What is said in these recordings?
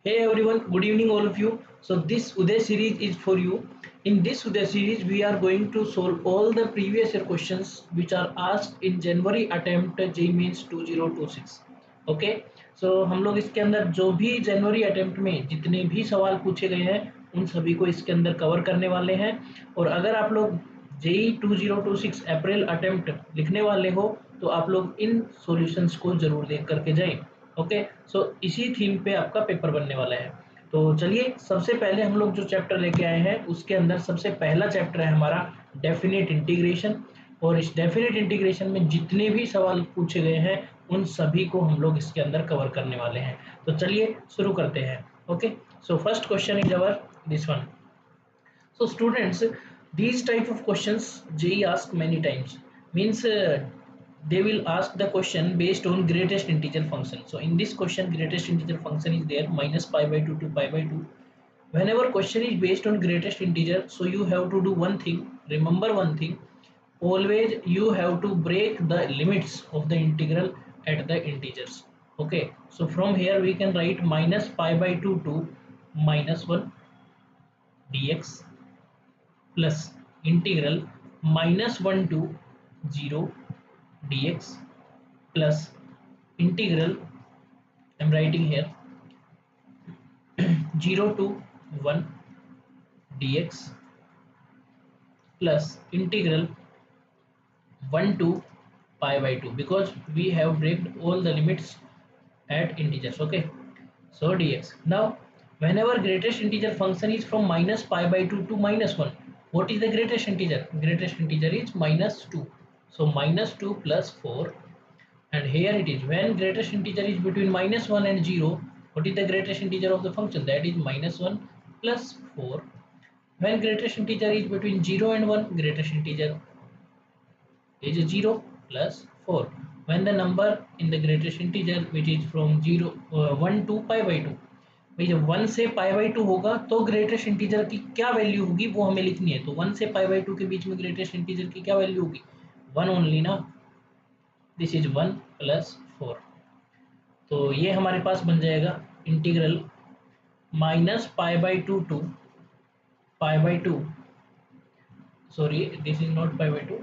Hey everyone, good evening all of you. So this Uday series is for you. In this Uday series, we are going to solve all the previous year questions which are asked in January attempt JEE Mains 2026. Okay, सो हम लोग इसके अंदर जो भी जनवरी attempt में जितने भी सवाल पूछे गए हैं उन सभी को इसके अंदर कवर करने वाले हैं। और अगर आप लोग JEE 2026 अप्रैल अटेम्प्ट लिखने वाले हो तो आप लोग इन सॉल्यूशंस को जरूर देख करके जाएं। ओके, सो इसी थीम पे आपका पेपर बनने वाला है। तो चलिए सबसे पहले हम लोग जो चैप्टर लेके आए हैं उसके अंदर सबसे पहला चैप्टर है हमारा डेफिनेट इंटीग्रेशन। और इस डेफिनेट इंटीग्रेशन में जितने भी सवाल पूछे गए हैं उन सभी को हम लोग इसके अंदर कवर करने वाले हैं। तो चलिए शुरू करते हैं। Okay, so first question is our this one. So students, these type of questions JEE ask many times. Means they will ask the question based on greatest integer function. So in this question, greatest integer function is there minus pi by 2 to pi by 2. Whenever question is based on greatest integer, so you have to do one thing. Remember one thing. Always you have to break the limits of the integral at the integers. Okay. So from here we can write minus pi by 2 to minus 1 dx plus integral minus 1 to 0 dx plus integral, I am writing here 0 to 1 dx plus integral 1 to pi by 2, because we have breaked all the limits at integers. Okay, so dx. Now whenever greatest integer function is from minus pi by 2 to minus 1, what is the greatest integer? Greatest integer is minus 2. So minus 2 plus 4. And here it is, when greatest integer is between minus 1 and 0, what is the greatest integer of the function? That is minus 1 plus 4. When greatest integer is between 0 and 1, greatest integer is 0 plus 4. When the number in the greatest integer which is from 1 to pi by 2, भाई जब 1 से pi by 2 होगा तो greatest integer की क्या value होगी वो हमें लिखनी है। तो 1 से पाई बाई 2 के बीच में ग्रेटेस्ट इंटीजर की क्या वैल्यू होगी? 1 ओनली ना। This is 1 plus 4। तो ये हमारे पास बन जाएगा integral minus pi by 2 to pi by 2, sorry this is not pi by 2,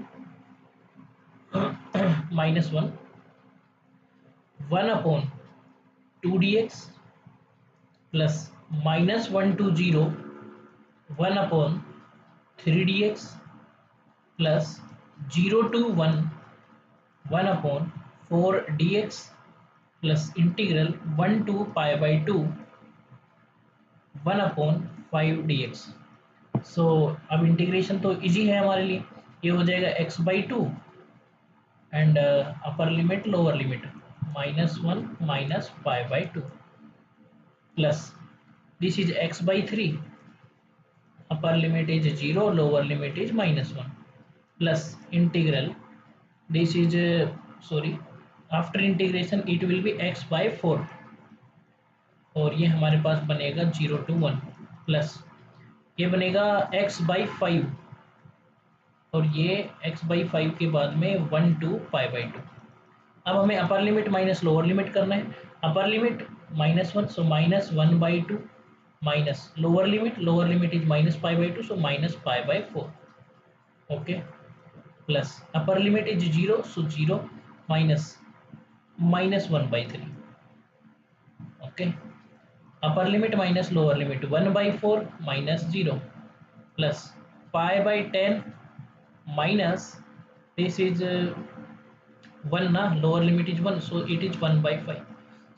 minus 1 1 upon 2 dx plus minus 1 to 0 1 upon 3 dx plus 0 to 1 1 upon 4 dx plus integral 1 to pi by 2 1 upon 5 dx। So अब integration तो easy है हमारे लिए। ये हो जाएगा x by 2 and upper limit lower limit minus 1 minus pi by 2 plus this is x by 3, upper limit is 0, lower limit is minus 1 plus integral, this is sorry, after integration it will be x by 4 और ये हमारे पास बनेगा 0 to 1 plus ये बनेगा x by 5 और ये x by 5 के बाद में 1 to pi by 2। अब हमें upper limit minus lower limit करना है। Upper limit minus 1, so minus 1 by 2 minus lower limit is minus pi by 2, so minus pi by 4। okay, plus upper limit is 0, so 0 minus minus 1 by 3। okay, upper limit minus lower limit 1 by 4 minus 0 plus pi by 10 minus this is 1 na, lower limit is 1, so it is 1 by 5।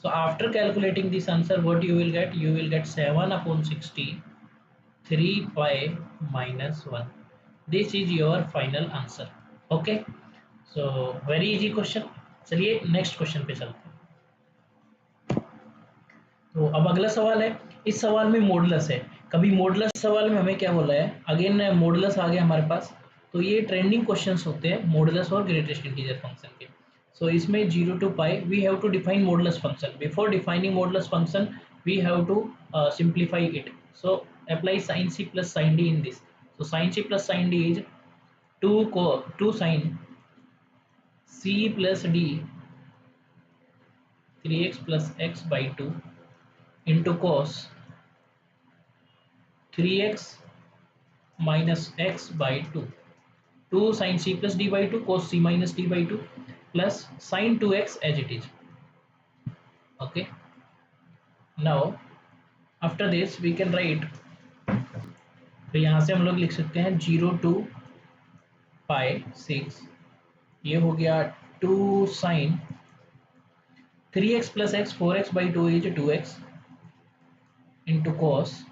so after calculating this answer, what you will get? You will get 7 upon 60 3 pi minus 1। this is your final answer। okay, so very easy question। चलिए next question पे चलते हैं। तो अब अगला सवाल है, इस सवाल में मॉडुलस है। कभी मॉडुलस सवाल में हमें क्या बोला है, अगेन मॉडुलस आ गया हमारे पास। तो ये ट्रेंडिंग क्वेश्चंस होते हैं मॉडुलस और ग्रेटेस्ट इंटीजर फंक्शन के। सो इसमें 0 to pi we have to define modulus function. Before defining modulus function we have to simplify it. So apply sin c plus sin d in this। so sin c plus sin d is 2 sin c plus d 3x plus x by 2 into cos 3x minus x by 2. 2 sin c plus d by 2 cos c minus d by 2 plus sin 2x as it is. Okay, now after this we can write, तो यहाँ से हम लोग लिख सकते हैं 0 to pi 6, ये हो गया 2 sin 3x plus x 4x by 2 is 2x into cos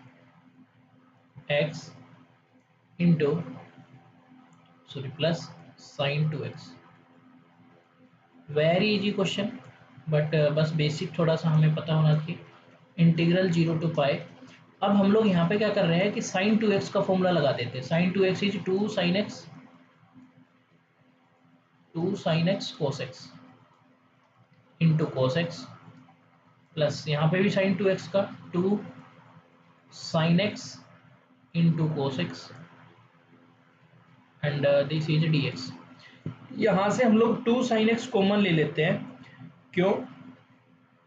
x into plus sin 2x. Very easy question, but बस बेसिक थोड़ा सा हमें पता होना चाहिए. Integral 0 to pi. अब हम लोग यहाँ पे क्या कर रहे हैं कि sin 2x का फॉर्मूला लगा देते हैं. sin 2x is 2 sin x cos x into cos x plus यहाँ पे भी sin 2x का 2 sin x into cos x and this is dx. यहाँ से हम लोग 2 sin x कॉमन ले लेते हैं. क्यों?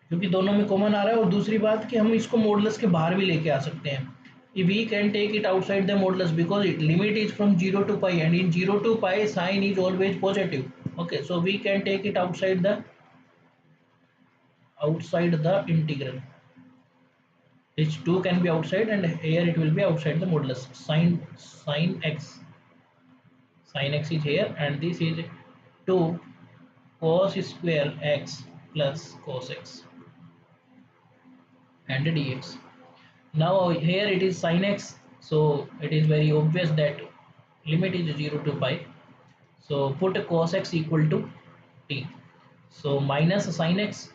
क्योंकि दोनों में कॉमन आ रहा है, और दूसरी बात कि हम इसको मॉडुलस के बाहर भी लेके आ सकते हैं. We can take it outside the modulus because its limit is from 0 to pi, and in 0 to pi sign is always positive. Okay, so we can take it outside the integral. This 2 can be outside, and here it will be outside the modulus. Sin x is here, and this is 2 cos square x plus cos x and dx. Now here it is sin x, so it is very obvious that limit is 0 to pi. So put cos x equal to t. So minus sin x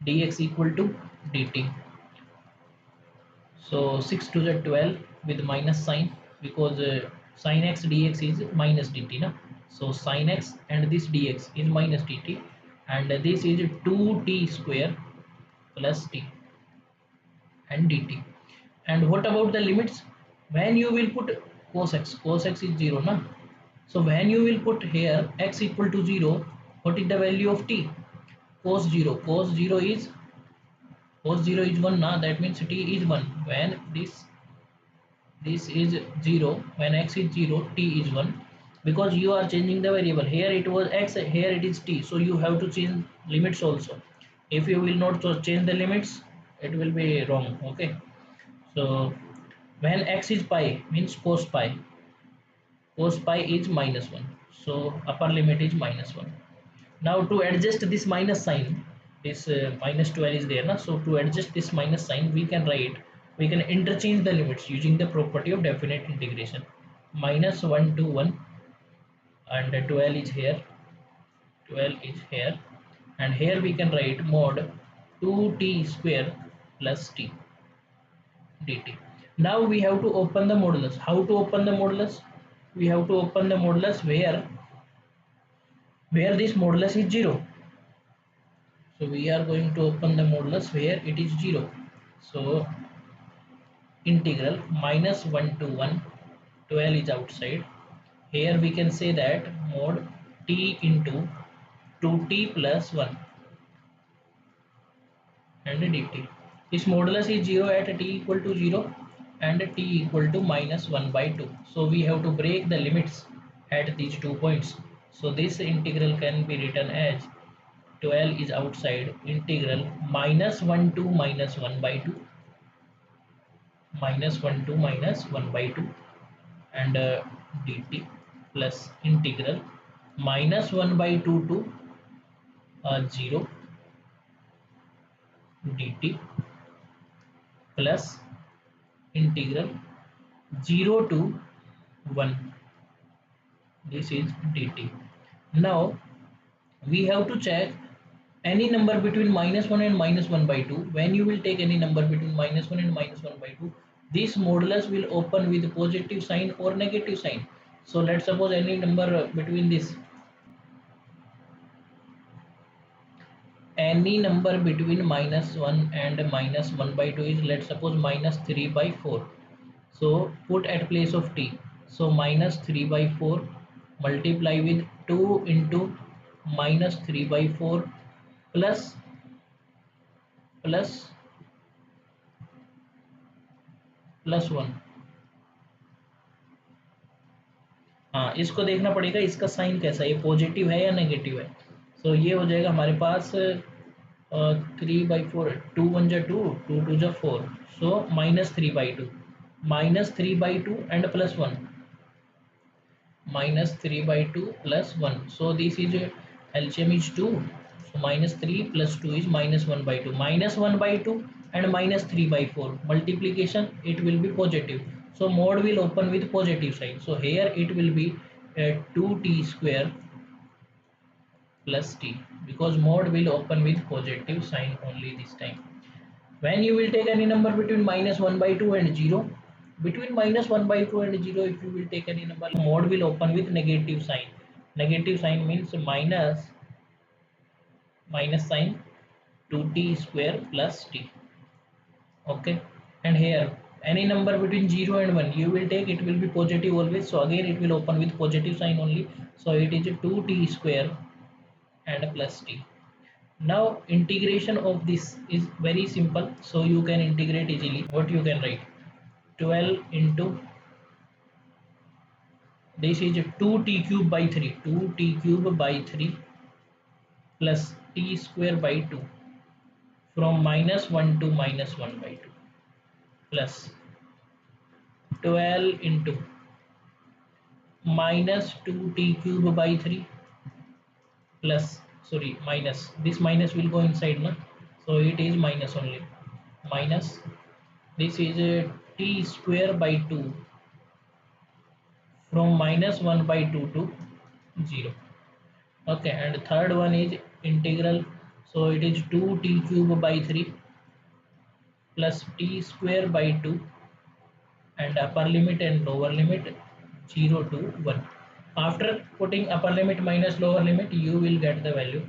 dx equal to dt. So 6 to the 12 with minus sign, because sin x dx is minus dt na. So sin x and this dx is minus dt, and this is 2t square plus t and dt. And what about the limits? When you will put cos x is 0 na. So when you will put here x equal to 0, what is the value of t? Cos 0 is 1 na, that means t is 1. When this is 0, when x is 0, t is 1, because you are changing the variable. Here it was x, here it is t, so you have to change limits also. If you will not change the limits, it will be wrong. Okay, so when x is pi means cos pi is minus 1, so upper limit is minus 1. Now to adjust this minus sign, this minus 12 is there na, so to adjust this minus sign we can interchange the limits using the property of definite integration. Minus 1 to 1, and 12 is here, and here we can write mod 2t square plus t dt. Now we have to open the modulus. How to open the modulus? We have to open the modulus where this modulus is 0. So we are going to open the modulus where it is 0. So integral minus 1 to 1, 12 is outside. Here we can say that mod t into 2t plus 1 and dt. This modulus is 0 at t equal to 0 and t equal to minus 1 by 2. So we have to break the limits at these 2 points. So this integral can be written as 12 is outside, integral minus 1 to minus 1 by 2, minus 1 to minus 1 by 2, and dt plus integral minus 1 by 2 to 0 dt plus integral 0 to 1, this is dt. Now we have to check any number between minus 1 and minus 1 by 2. When you will take any number between minus 1 and minus 1 by 2, this modulus will open with positive sign or negative sign. So let's suppose any number between this, any number between minus 1 and minus 1 by 2 is, let's suppose, minus 3 by 4. So put at place of t. So minus 3 by 4 multiply with 2 into minus 3 by 4 plus +1। हाँ, इसको देखना पड़ेगा इसका sign कैसा है, ये positive है या नेगेटिव है। सो ये हो जाएगा हमारे पास 3/4, 2 1 जा 2, 2 2 जा 4, सो -3/2, -3/2 and +1, -3/2 +1, so this is LCM is 2, so -3 + 2 is -1/2, -1/2 and -3/4 multiplication, it will be positive, so mod will open with positive sign, so here it will be 2t square plus t, because mod will open with positive sign only this time. When you will take any number between -1/2 and 0, between -1/2 and 0, if you will take any number, mod will open with negative sign. Negative sign means minus sign 2t square plus t. Okay, and here any number between 0 and 1 you will take, it will be positive always, so again it will open with positive sign only, so it is 2t square and plus t. Now integration of this is very simple, so you can integrate easily. What you can write, 12 into this is 2t cube by 3, 2t cube by 3 plus t square by 2 from -1 to -1/2 plus 12 into minus 2t cube by 3 plus, sorry, minus, this minus will go inside na, so it is minus only, minus this is a t square by 2 from -1/2 to 0. Okay, and third one is integral, so it is 2t cube by 3 plus t square by 2 and upper limit and lower limit 0 to 1. After putting upper limit minus lower limit, you will get the value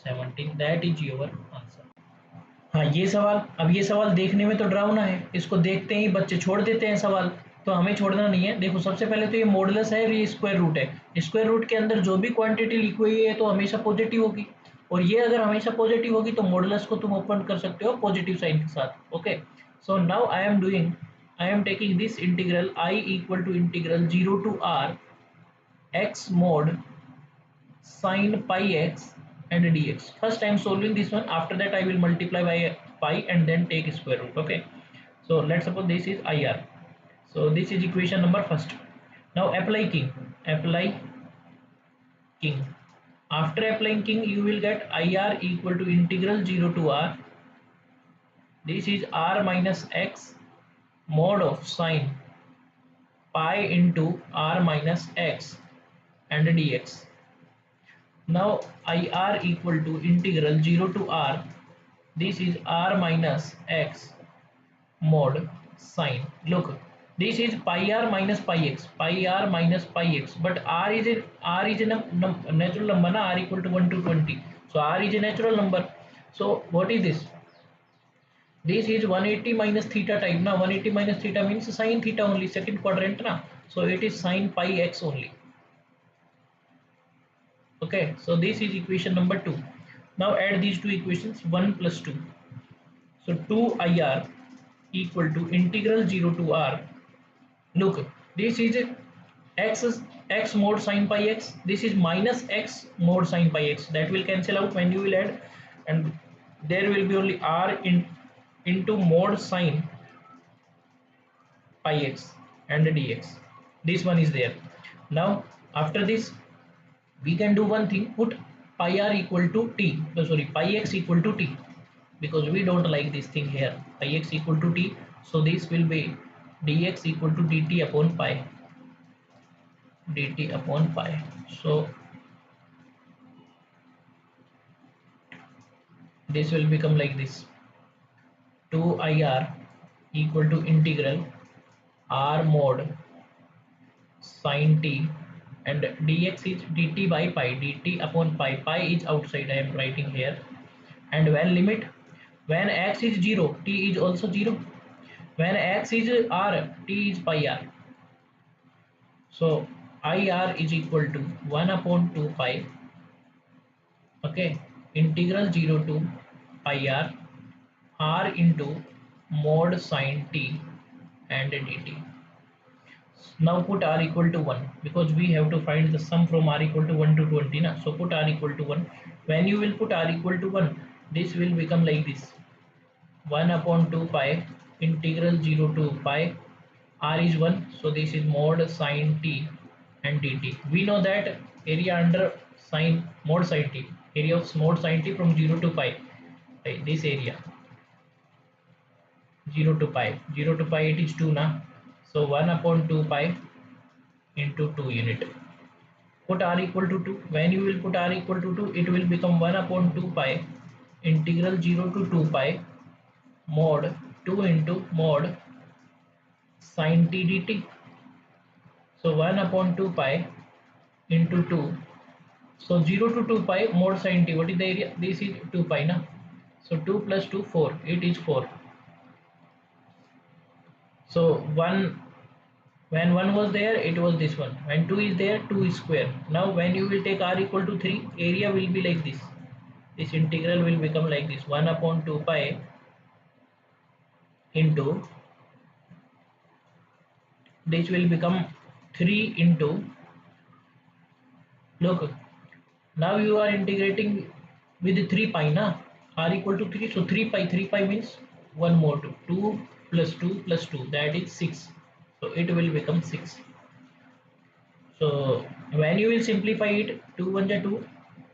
17. That is your answer. हाँ, ये सवाल, अब ये सवाल देखने में तो डरावना है, इसको देखते ही बच्चे छोड़ देते हैं सवाल, तो हमें छोड़ना नहीं है। देखो सबसे पहले तो ये मॉडुलस है, ये स्क्वायर रूट है, स्क्वायर रूट के अंदर जो भी क्वांटिटी लिखी हुई है तो हमेशा पॉजिटिव होगी, और ये अगर हमेशा पॉजिटिव होगी तो मॉडुलस को तुम ओपन कर सकते हो पॉजिटिव साइन के साथ। Okay, so now I am taking this integral I equal to integral 0 to r x mod sin pi x and dx. First I am solving this one, after that I will multiply by pi and then take square root. Okay, so let's suppose this is IR, so this is equation number first. Now apply king. After applying king you will get IR equal to integral 0 to r, this is r minus x mod of sin pi into r minus x and dx. Now IR equal to integral 0 to r, this is r minus x mod sine. Look, this is pi r minus pi r minus pi x, but r is a natural number na, r equal to 1 to 20, so r is a natural number. So what is this? This is 180 minus theta type na, 180 minus theta means sin theta only, second quadrant na, so it is sin pi x only. Okay, so this is equation number 2. Now add these two equations, 1 plus 2, so 2IR equal to integral 0 to r. Look, this is x mod sin pi x, this is minus x mod sin pi x, that will cancel out when you will add, and there will be only r into mod sin pi x and dx. This one is there. Now after this we can do one thing, put pi r equal to t, sorry, pi x equal to t, because we don't like this thing here, pi x equal to t, so this will be dx equal to dt upon pi, so this will become like this, 2IR equal to integral r mod sin t, and dx is dt by pi, dt upon pi, pi is outside, I am writing here, and when x is 0 t is also 0, when x is r t is pi r, so IR is equal to 1 upon 2 pi, okay, integral 0 to pi r into mod sin t and dt. Now put r equal to 1 because we have to find the sum from r equal to 1 to 20 na. So put r equal to 1. When you will put r equal to 1, this will become like this: 1 upon 2 pi integral 0 to pi, r is 1, so this is mod sine t and dt. We know that area under sine mod sine t, area of mod sine t from 0 to pi, right? This area 0 to pi, 0 to pi it is 2 na, so 1 upon 2 pi into 2 unit. Put r equal to 2. When you will put r equal to 2, it will become 1 upon 2 pi integral 0 to 2 pi mod 2 into mod sine t dt. So 1 upon 2 pi into 2. So 0 to 2 pi mod sine t. What is the area? This is 2 pi na. So 2 plus 2 4. It is 4. So 1, when 1 was there, it was this one. When 2 is there, 2 is square. Now when you will take r equal to 3, area will be like this. This integral will become like this: 1 upon 2 pi into, this will become 3 into, look, now you are integrating with 3 pi na, r equal to 3, so 3 pi means 1 more 2, 2 plus 2 plus 2, that is 6, so it will become 6. So when you will simplify it, 2 1 ja 2,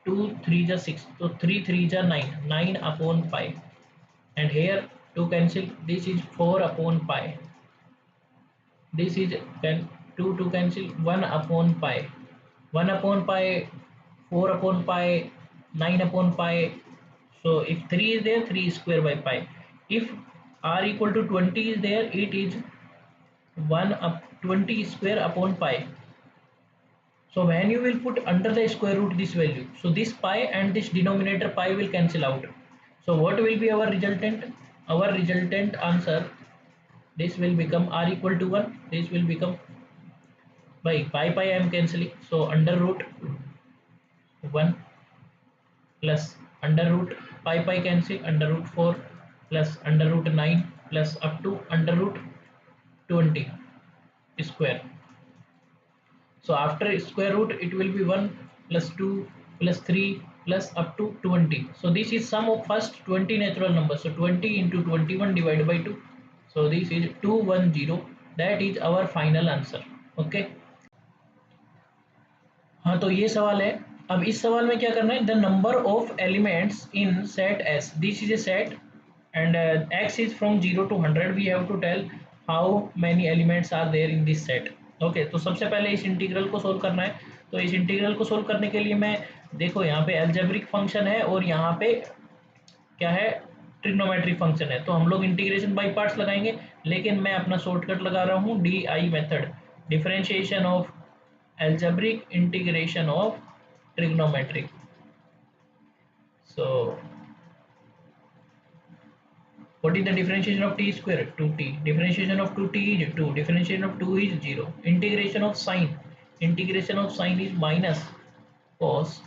2 3 ja 6, so 3 3 ja 9, 9 upon pi, and here 2 cancel, this is 4 upon pi, this is can 2 2 cancel, 1 upon pi, 1 upon pi, 4 upon pi, 9 upon pi. So if 3 is there, 3 is square by pi. If r equal to 20 is there, it is 1 up 20 square upon pi. So when you will put under the square root this value, so this pi and this denominator pi will cancel out. So what will be our resultant? Our resultant answer, this will become r equal to 1, this will become, by pi I am cancelling, so under root 1 plus under root pi cancel, under root 4 plus under root 9 plus up to under root 20 square. So after square root it will be 1 plus 2 plus 3 plus up to 20. So this is sum of first 20 natural numbers. So 20 into 21 divided by 2. So this is 210. That is our final answer. Okay. हाँ तो ये सवाल है. अब इस सवाल में क्या करना है? The number of elements in set S. This is a set and x is from 0 to 100. We have to tell how many elements are there in this set. Okay तो सबसे पहले इस इंटीग्रल को सोल्व करना है. तो इस integral को सोल्व करने के लिए मैं, देखो यहाँ पे एल्जेब्रिक फंक्शन है और यहाँ पे क्या है, ट्रिग्नोमेट्रिक फंक्शन है. तो हम लोग इंटीग्रेशन बाय पार्ट्स लगाएंगे, लेकिन मैं अपना शॉर्टकट लगा रहा हूँ DI method, differentiation of algebraic integration of trigonometric. So what is the differentiation of t square? 2t. Differentiation of 2t is 2. Differentiation of 2 is 0. Integration of sine. Integration of sine is minus cos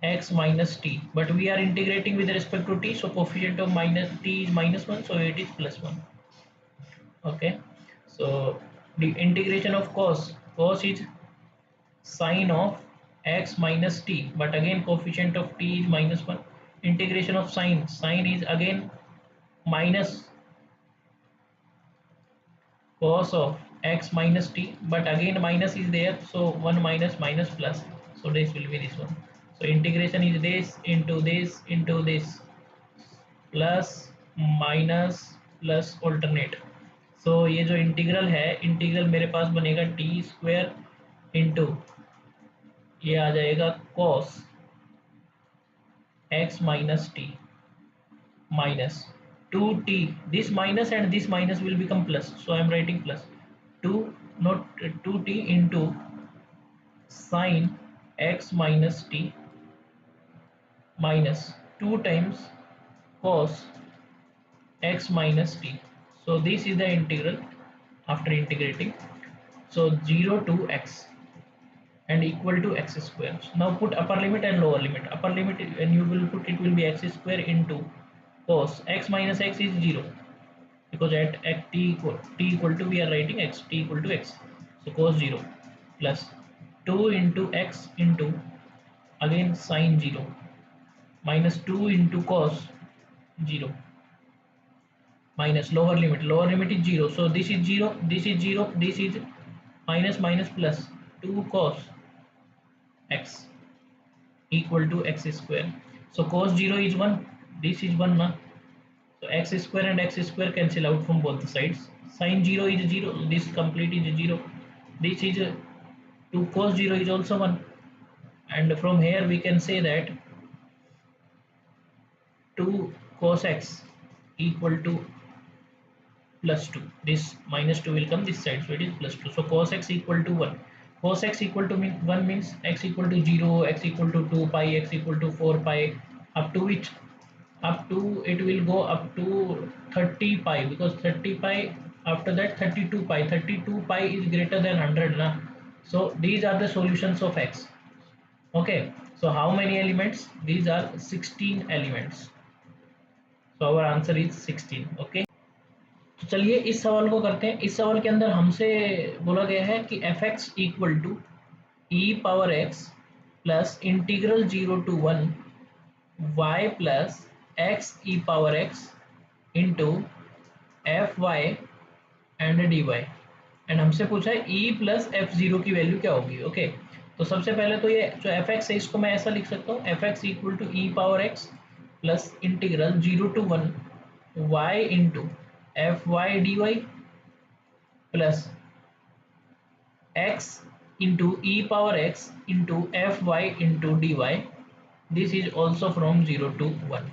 x minus t. But we are integrating with respect to t, so coefficient of minus t is minus 1, so it is plus 1. Okay. So the integration of cos. Cos is sine of x minus t. But again coefficient of t is minus 1. Integration of sine. Sine is again minus cos of x minus t, but again minus is there, so 1 minus minus plus, so this will be this one. So integration is this into this into this, plus minus plus alternate. so ये जो integral है, integral मेरे पास बनेगा T square into, ये आ जाएगा cos x minus t minus 2t. This minus and this minus will become plus, so I am writing plus 2, not 2t into sine x minus t minus 2 times cos x minus t. So this is the integral after integrating. So 0 to x and equal to x square. Now put upper limit and lower limit. Upper limit, when you will put, it will be x square into cos x minus x is 0, because at t equal to, we are writing x t equal to x. So cos 0 plus 2 into x into again sine 0 minus 2 into cos 0 minus lower limit is 0. So this is 0, this is 0, this is minus minus plus 2 cos x equal to x square. So cos 0 is 1, this is 1 na. So x square and x square cancel out from both the sides. Sine 0 is 0, this complete is 0, this is 2 cos 0 is also 1, and from here we can say that 2 cos x equal to plus 2. This minus 2 will come this side, so it is plus 2. So cos x equal to 1. Cos x equal to 1 means x equal to 0, x equal to 2 pi, x equal to 4 pi, up to which, up to, it will go up to 30 pi, because 30 pi, after that 32 pi. 32 pi is greater than 100 na. So these are the solutions of x. Okay, so how many elements? These are 16 elements. So our answer is 16. Okay, तो चलिए इस सवाल को करते हैं। इस सवाल के अंदर हमसे बोला गया है कि F X equal to E power X plus integral 0 to 1 y plus X E power X into F Y and D Y, and हमसे पूछा है ई प्लस एफ जीरो की वैल्यू क्या होगी। ओके, तो सबसे पहले तो ये जो एफ एक्स है इसको मैं ऐसा लिख सकता हूँ, F X equal to E power X plus integral 0 to 1 y into F Y D Y plus x into e power x into fy into dy. This is also from 0 to 1.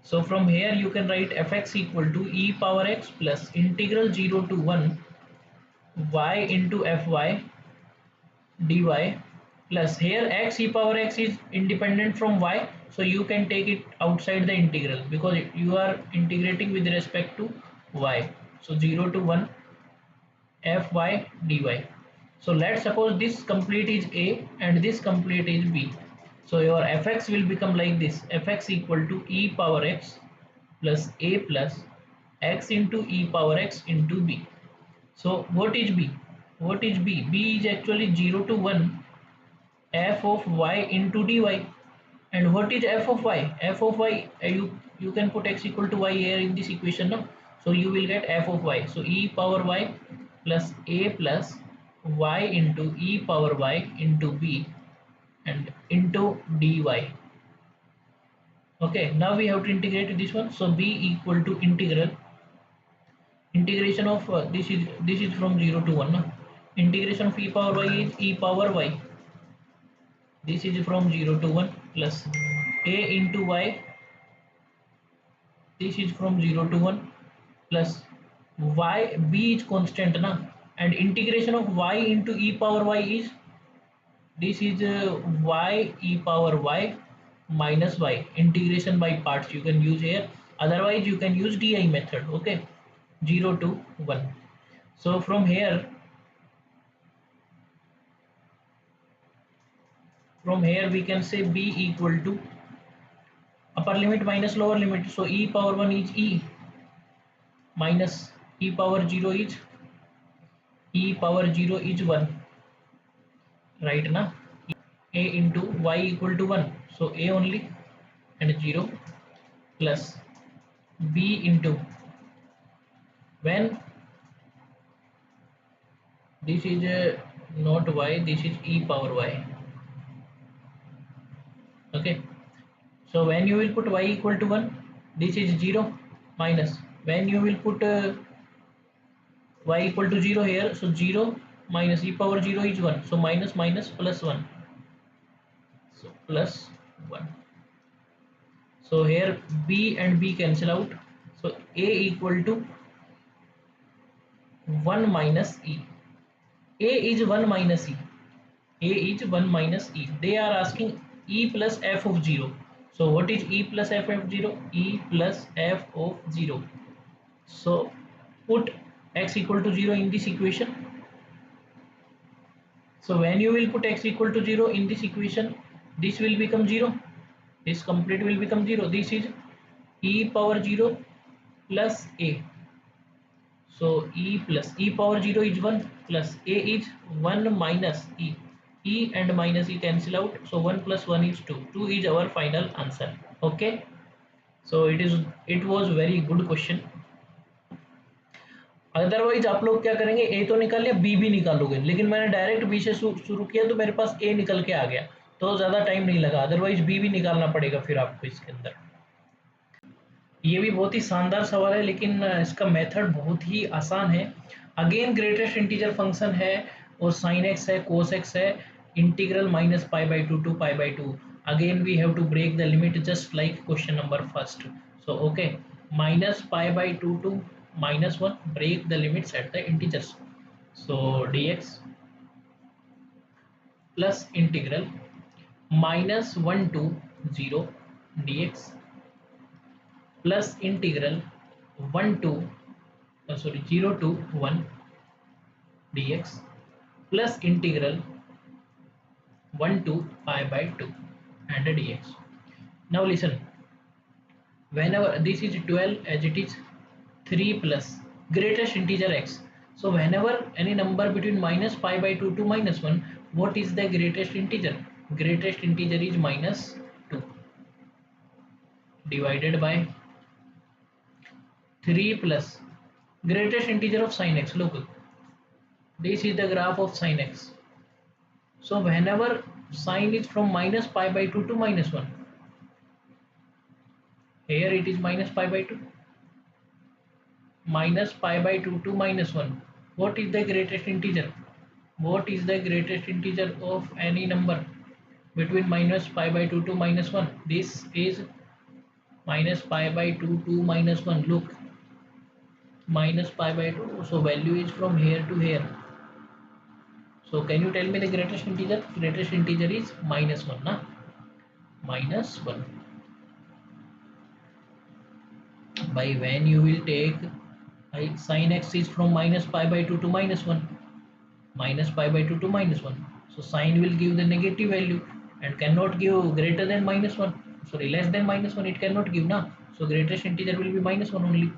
So from here you can write fx equal to e power x plus integral 0 to 1 y into fy dy, plus here x e power x is independent from y, so you can take it outside the integral because you are integrating with respect to y. So 0 to 1 fy dy. So let's suppose this complete is a and this complete is b. So your fx will become like this, fx equal to e power x plus a plus x into e power x into b. So what is b? What is b? B is actually 0 to 1 f of y into dy. And what is f of y? F of y, you can put x equal to y here in this equation, no? So you will get f of y. So e power y plus a plus y into e power y into b and into dy. Okay, now we have to integrate this one. So b equal to integration of this is from 0 to 1, no? Integration of e power y is e power y, this is from 0 to 1 plus a into y, this is from 0 to 1 plus y, b is constant na, and integration of y into e power y is, this is y e power y minus y, integration by parts you can use here, otherwise you can use di method. Okay, 0 to 1. So from here we can say b equal to upper limit minus lower limit. So e power 1 is e minus e power 0 is 1, right na? A into y equal to 1, so a only and 0 plus b into, when this is not y, this is e power y. Okay, so when you will put y equal to 1, this is 0 minus, when you will put y equal to 0 here, so 0 minus e power 0 is 1, so minus minus plus 1, so plus 1. So here b and b cancel out, so a equal to 1 minus e. A is 1 minus e, a is 1 minus e. They are asking e plus f of 0. So what is e plus f of 0? E plus f of 0. So put x equal to 0 in this equation. So when you will put x equal to 0 in this equation, this will become 0, this complete will become 0. This is e power 0 plus a. So e plus e power 0 is 1 plus a is 1 minus e. E and minus e cancel out. So 1 plus 1 is 2. 2 is our final answer. Okay. So it was very good question. Otherwise आप लोग क्या करेंगे, ए तो निकाल लिया, B भी निकालोगे, लेकिन मैंने डायरेक्ट बी से शुरू किया तो मेरे पास ए निकल के आ गया, तो ज़्यादा टाइम नहीं लगा। अदरवाइज बी भी निकालना पड़ेगा फिर आपको इसके अंदर। ये भी बहुत ही शानदार सवाल है, लेकिन इसका मेथड बहुत ही आसान है। अगेन ग्रेटेस्ट इंटीजर फंक्शन है और साइन एक्स है, कोस एक्स है, integral minus pi by two to pi by two. Again we have to break the limit just like question number first. So okay, minus pi by two to minus 1, break the limits at the integers. So dx plus integral minus 1 to 0 dx plus integral 1 to 0 to 1 dx plus integral 1 to pi by 2 and dx. Now listen, whenever this is 12 as it is 3 plus greatest integer x. So whenever any number between minus pi by 2 to minus 1, what is the greatest integer? Greatest integer is minus 2 divided by 3 plus greatest integer of sin x. Look, this is the graph of sin x. So whenever sin is from minus pi by 2 to minus 1, here it is minus pi by 2, minus pi by 2 to minus 1. What is the greatest integer? What is the greatest integer of any number between minus pi by 2 to minus 1? This is minus pi by 2 to minus 1. Look, minus pi by 2. So value is from here to here. So can you tell me the greatest integer? Greatest integer is minus 1. Na? Minus 1. By when you will take sin x is from minus pi by 2 to minus 1. Minus pi by 2 to minus 1. So sine will give the negative value and cannot give greater than minus 1. Sorry, less than minus 1 it cannot give now. So greatest integer will be minus 1 only.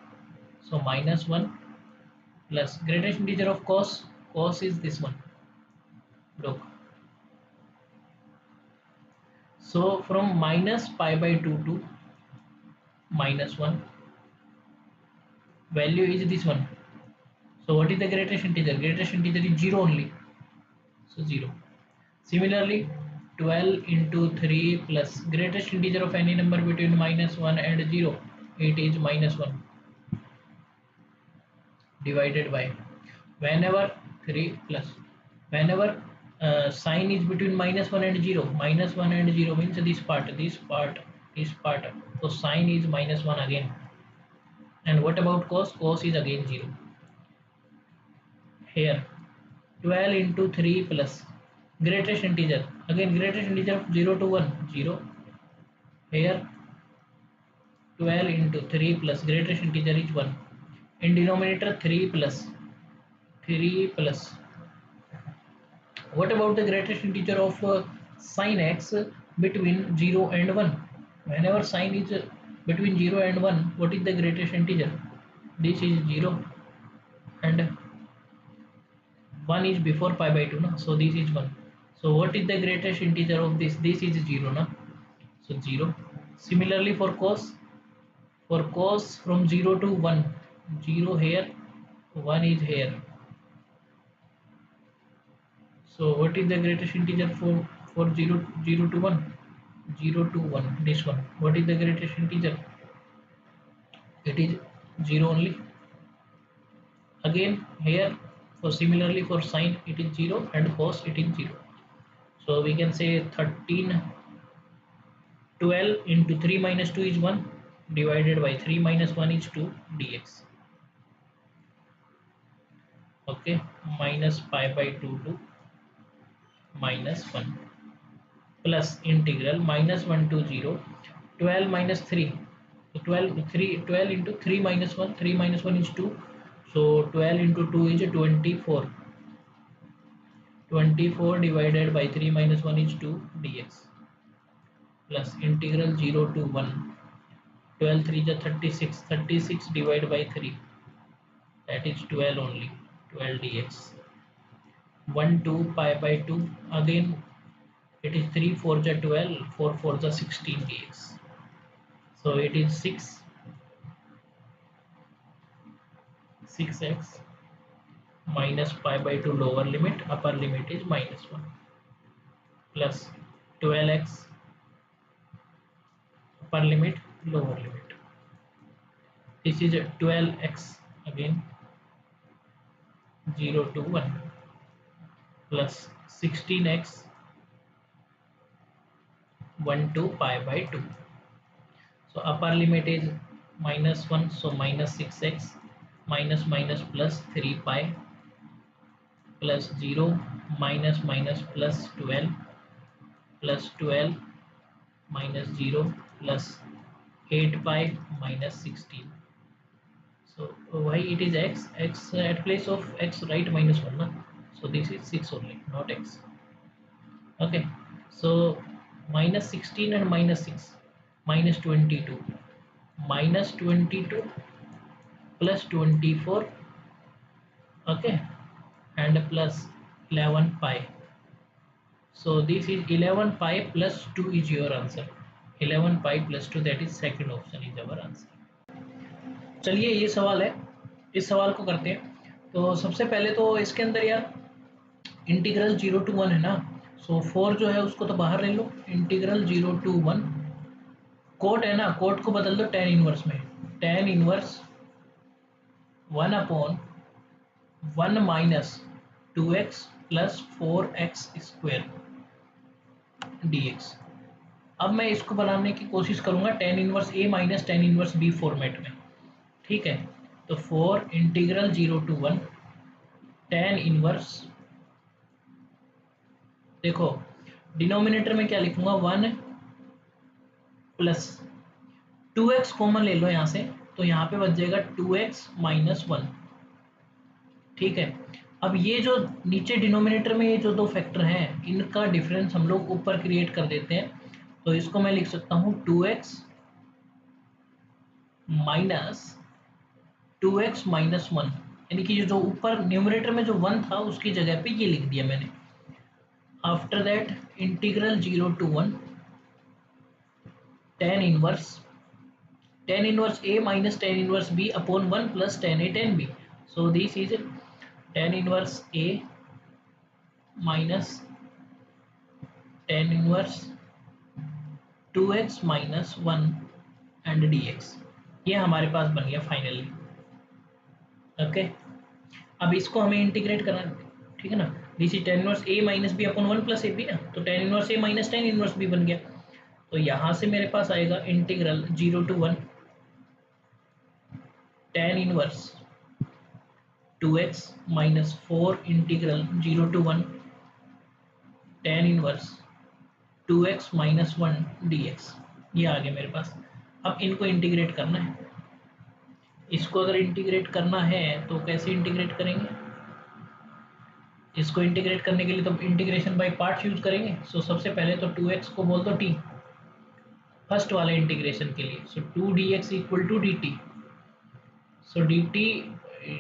So minus 1 plus greatest integer of cos. Cos is this one. Look. So from minus pi by 2 to minus 1, value is this one. So what is the greatest integer? Greatest integer is 0 only. So 0. Similarly, 12 into 3 plus greatest integer of any number between minus 1 and 0, it is minus 1 divided by whenever 3 plus whenever sign is between minus 1 and 0, minus 1 and 0 means this part, so sign is minus 1 again. And what about cos? Cos is again 0. Here 12 into 3 plus greatest integer, again greatest integer of 0 to 1, 0. Here 12 into 3 plus greatest integer is 1. In denominator 3 plus. What about the greatest integer of sin x between 0 and 1? Whenever sin is between 0 and 1, what is the greatest integer? This is 0 and 1 is before pi by 2, na? So this is 1. So what is the greatest integer of this? This is 0, na? So 0. Similarly for cos from 0 to 1, 0 here, 1 is here. So what is the greatest integer for 0 to 1? 0 to 1, this one. What is the greatest integer? It is 0 only. Again here, for similarly for sine it is 0 and cos it is 0. So we can say 13, 12 into 3 minus 2 is 1 divided by 3 minus 1 is 2 dx. Okay, minus pi by 2 to minus 1 plus integral minus 1 to 0, 12 minus 3. So 12 into 3 minus 1, 3 minus 1 is 2. So 12 into 2 is 24. 24 divided by 3 minus 1 is 2 dx plus integral 0 to 1. 12 3 is 36. 36 divided by 3. that is 12 only, 12 dx. 1 2 pi by 2, again it is 3 4 ja 12, 4 4 ja 16 dx. So it is 6x minus pi by 2 lower limit, upper limit is minus 1, plus 12x upper limit, lower limit. This is 12x again 0 to 1, plus 16x 1 to pi by 2. So upper limit is minus 1, so minus 6x, minus minus plus 3 pi, plus 0 minus minus plus 12, plus 12 minus 0 plus 8 pi minus 16. So why it is x? X at place of x write minus 1 na? So this is 6 only, not x. Okay, so minus 16 and minus 6, minus 22, minus 22 plus 24, okay, and plus 11 pi. So this is 11 pi plus 2 is your answer. 11 pi plus 2, that is second option is our answer. चलिए ये सवाल है, इस सवाल को करते हैं। तो सबसे पहले तो इसके अंदर यार इंटीग्रल 0 to 1 है ना, सो 4 जो है उसको तो बाहर ले लो, इंटीग्रल 0 to 1, कोट है ना, कोट को बदल दो tan इनवर्स में, tan inverse 1 upon 1 minus 2x plus 4x square dx। अब मैं इसको बनाने की कोशिश करूंगा tan inverse a minus tan inverse b format में, ठीक है। तो 4 इंटीग्रल 0 to 1 tan इनवर्स, देखो डिनोमिनेटर में क्या लिखूंगा, 1 प्लस 2x कॉमन ले लो यहाँ से, तो यहाँ पे बच जाएगा 2x माइनस 1, ठीक है। अब ये जो नीचे डिनोमिनेटर में ये जो दो फैक्टर हैं, इनका डिफरेंस हम लोग ऊपर क्रिएट कर देते हैं। तो इसको मैं लिख सकता हूँ 2x माइनस 2x माइनस 1, यानी कि जो ऊपर न्यूमरेटर में जो 1 था उसकी जगह पे ये लिख दिया मैंने। After that integral 0 to 1 tan inverse a minus tan inverse b upon 1 plus tan a tan b. So this is tan inverse a minus tan inverse 2x minus 1 and dx। ये हमारे पास बन गया फाइनली, ओके। अब इसको हमें integrate करना, ठीक है ना। This is tan inverse a minus B upon 1 plus A B ना, तो tan inverse a minus tan inverse b बन गया। तो यहाँ से मेरे पास आएगा integral 0 to 1 tan inverse 2x minus 4 integral 0 to 1 tan inverse 2x minus 1 dx। ये आ गया मेरे पास। अब इनको इंटीग्रेट करना है। इसको अगर इंटीग्रेट करना है तो कैसे इंटीग्रेट करेंगे, इसको इंटीग्रेट करने के लिए तो इंटीग्रेशन बाय पार्ट्स यूज करेंगे। सो सबसे पहले तो 2x को बोल दो t फर्स्ट वाले इंटीग्रेशन के लिए। So 2 dx equal to dt। So dt,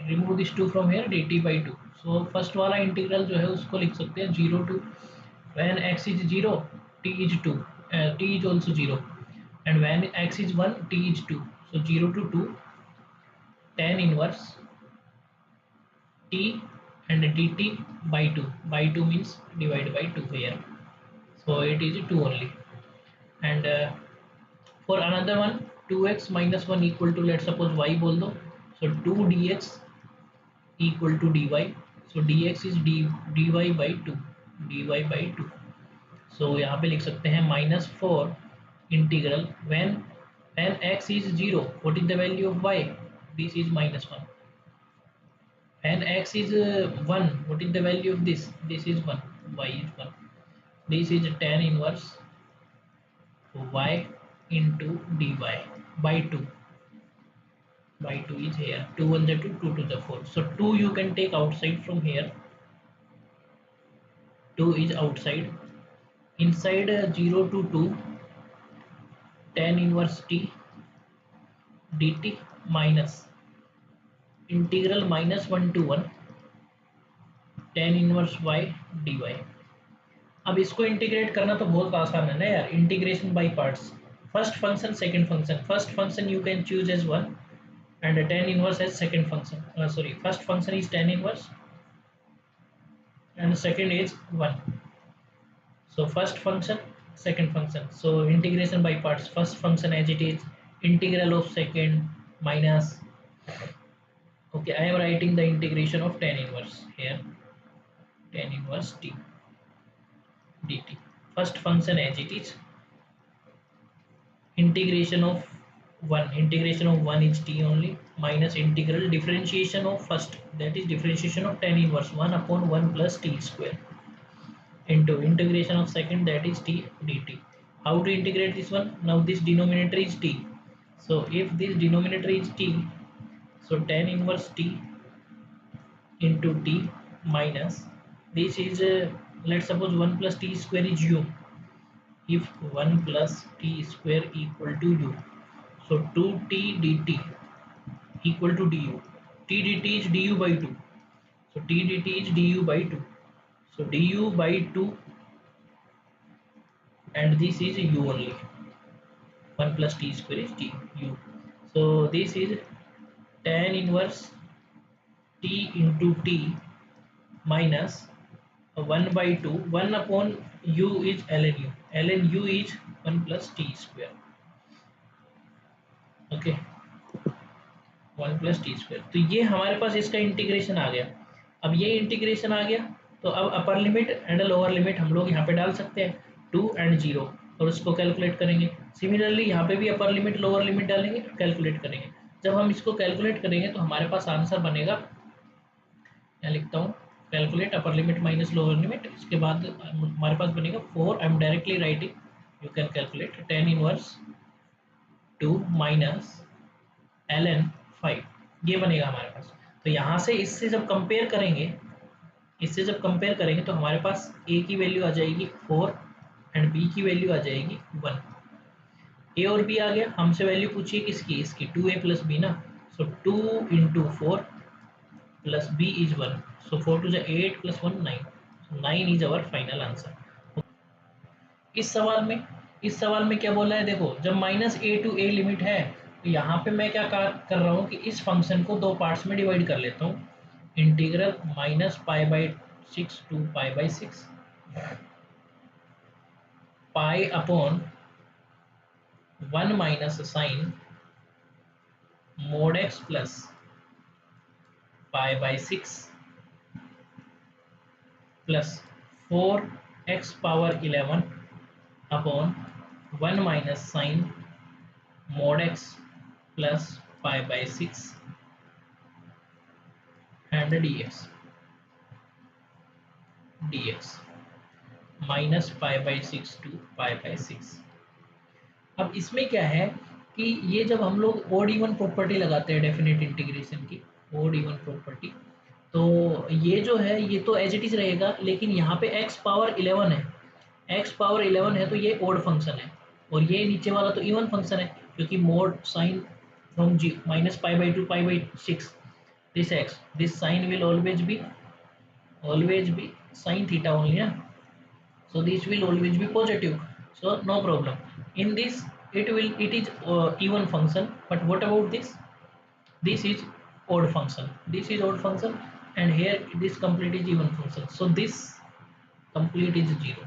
remove this 2 from here, dt by 2। So first वाला इंटीग्रल जो है उसको लिख सकते हैं 0 to when x is 0 t is 2, t is also 0, and when x is 1 t is 2। so 0 to 2 tan inverse t and dt by 2, by 2 means divide by 2 here, so it is 2 only। and for another one 2x minus 1 equal to, let's suppose y बोल दो, so 2 dx equal to dy, so dx is dy by 2, dy by 2। so यहाँ पे लिख सकते हैं minus 4 integral when x is 0 what is the value of y, this is minus 1, when x is 1 what is the value of this is 1, y is 1, this is tan inverse y into dy by 2, by 2 is here, 2 1 the 2, 2 to the 4, so 2 you can take outside from here, 2 is outside, inside 0 to 2 tan inverse t dt minus integral -1 to 1 tan inverse y dy। अब इसको integrate करना तो बहुत आसान है ना यार, integration by parts. First function second function, first function you can choose as 1 and tan inverse as second function, sorry, first function is tan inverse and second is 1. So first function, second function, so integration by parts, first function as it is integral of second minus, okay, I am writing the integration of tan inverse here, tan inverse t dt. First function as it is integration of 1, integration of 1 is t only, minus integral differentiation of first, that is differentiation of tan inverse 1 upon 1 plus t square, into integration of second, that is t dt. How to integrate this one? Now this denominator is t, so if this denominator is t, so tan inverse t into t minus this is let's suppose 1 plus t square is u. If 1 plus t square equal to u, so 2t dt equal to du. T dt is du by 2, so t dt is du by 2, so du by 2 and this is u only, 1 plus t square is t u, so this is tan inverse t into t minus 1 by 2, 1 upon u is ln u, ln u is 1 plus t square, okay, 1 plus T square. तो ये हमारे पास इसका integration आ गया। अब ये integration आ गया तो अब upper limit and lower limit हम लोग यहाँ पे डाल सकते हैं 2 and 0 और उसको कैलकुलेट करेंगे। सिमिलरली यहाँ पे भी अपर लिमिट लोअर लिमिट डालेंगे, कैलकुलेट करेंगे। जब हम इसको कैलकुलेट करेंगे तो हमारे पास आंसर बनेगा, मैं लिखता हूँ calculate upper limit minus lower limit, इसके बाद हमारे पास बनेगा 4, I am directly writing, you can calculate tan inverse 2 minus ln 5, ये बनेगा हमारे पास। तो यहाँ से इससे जब कंपेयर करेंगे, इससे जब कंपेयर करेंगे तो हमारे पास a की वैल्यू आ जाएगी 4 एंड b की वैल्यू आ जाएगी 1। a और b आ गया, हमसे वैल्यू पूछिए किसकी, इसकी 2a प्लस b ना, so 2 into 4 plus b is 1, so 4 to 8 plus 1 9, so 9 is our final answer. इस सवाल में क्या बोला है, देखो जब minus A to A limit है तो यहाँ पे मैं क्या कर रहा हूँ कि इस फंक्शन को दो पार्ट्स में डिवाइड कर लेता हूँ, integral -π/6 to π/6 pi upon 1 minus sine mod x plus π/6 plus 4x power 11 upon 1 minus sine mod x plus π/6 and dx minus π/6 to π/6। अब इसमें क्या है कि ये जब हम लोग ओड इवन प्रॉपर्टी लगाते हैं डेफिनेट इंटीग्रेशन की, ओड इवन प्रॉपर्टी, तो ये जो है ये तो एज इट इज रहेगा, लेकिन यहाँ पे x पावर 11 है, x पावर 11 है तो ये ओड फंक्शन है, और ये नीचे वाला तो इवन फंक्शन है, क्योंकि मोड साइन फ्रॉम जी -π/2 π/6 this x, this sign will always be sin theta only, yeah? So this will always be positive, so no problem in this, it is even function, but what about this is odd function, this is odd function, and here this complete is even function, so this complete is 0,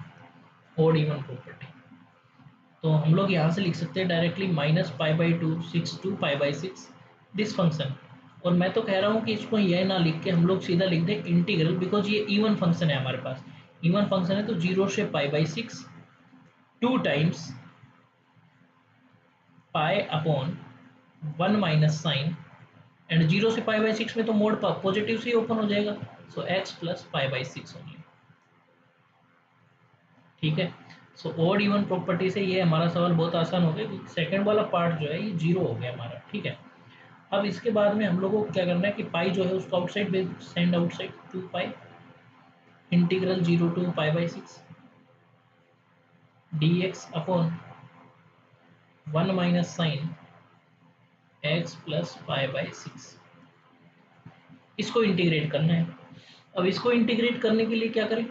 odd even property। तो हम लोग यहाँ से लिख सकते हैं directly -π/2 6 to π/6 this function, और मैं तो कह रहा हूँ कि इसको यह ना लिख के हम लोग सीधा लिख दें इंटीग्रल, बिकॉज ये इवन फंक्शन है हमारे पास, इवन फंक्शन है तो 0 से π/6 2 times pi upon 1 minus sine, and 0 से π/6 में तो मोड पॉजिटिव से ही ओपन हो जाएगा, सो x प्लस π/6 ओनली, ठीक है। सो ऑड इवन प्रॉपर्टी से ये हमारा सवाल बहुत आसान हो गया, क्योंकि सेकंड वाला पार्ट जो है ये 0 हो गया हमारा, ठीक है। अब इसके बाद में हम लोगों को क्या करना है कि पाई जो है उसको outside send outside 2 pi integral 0 to π/6 dx upon 1 minus sine x plus π/6, इसको इंटीग्रेट करना है। अब इसको इंटीग्रेट करने के लिए क्या करें,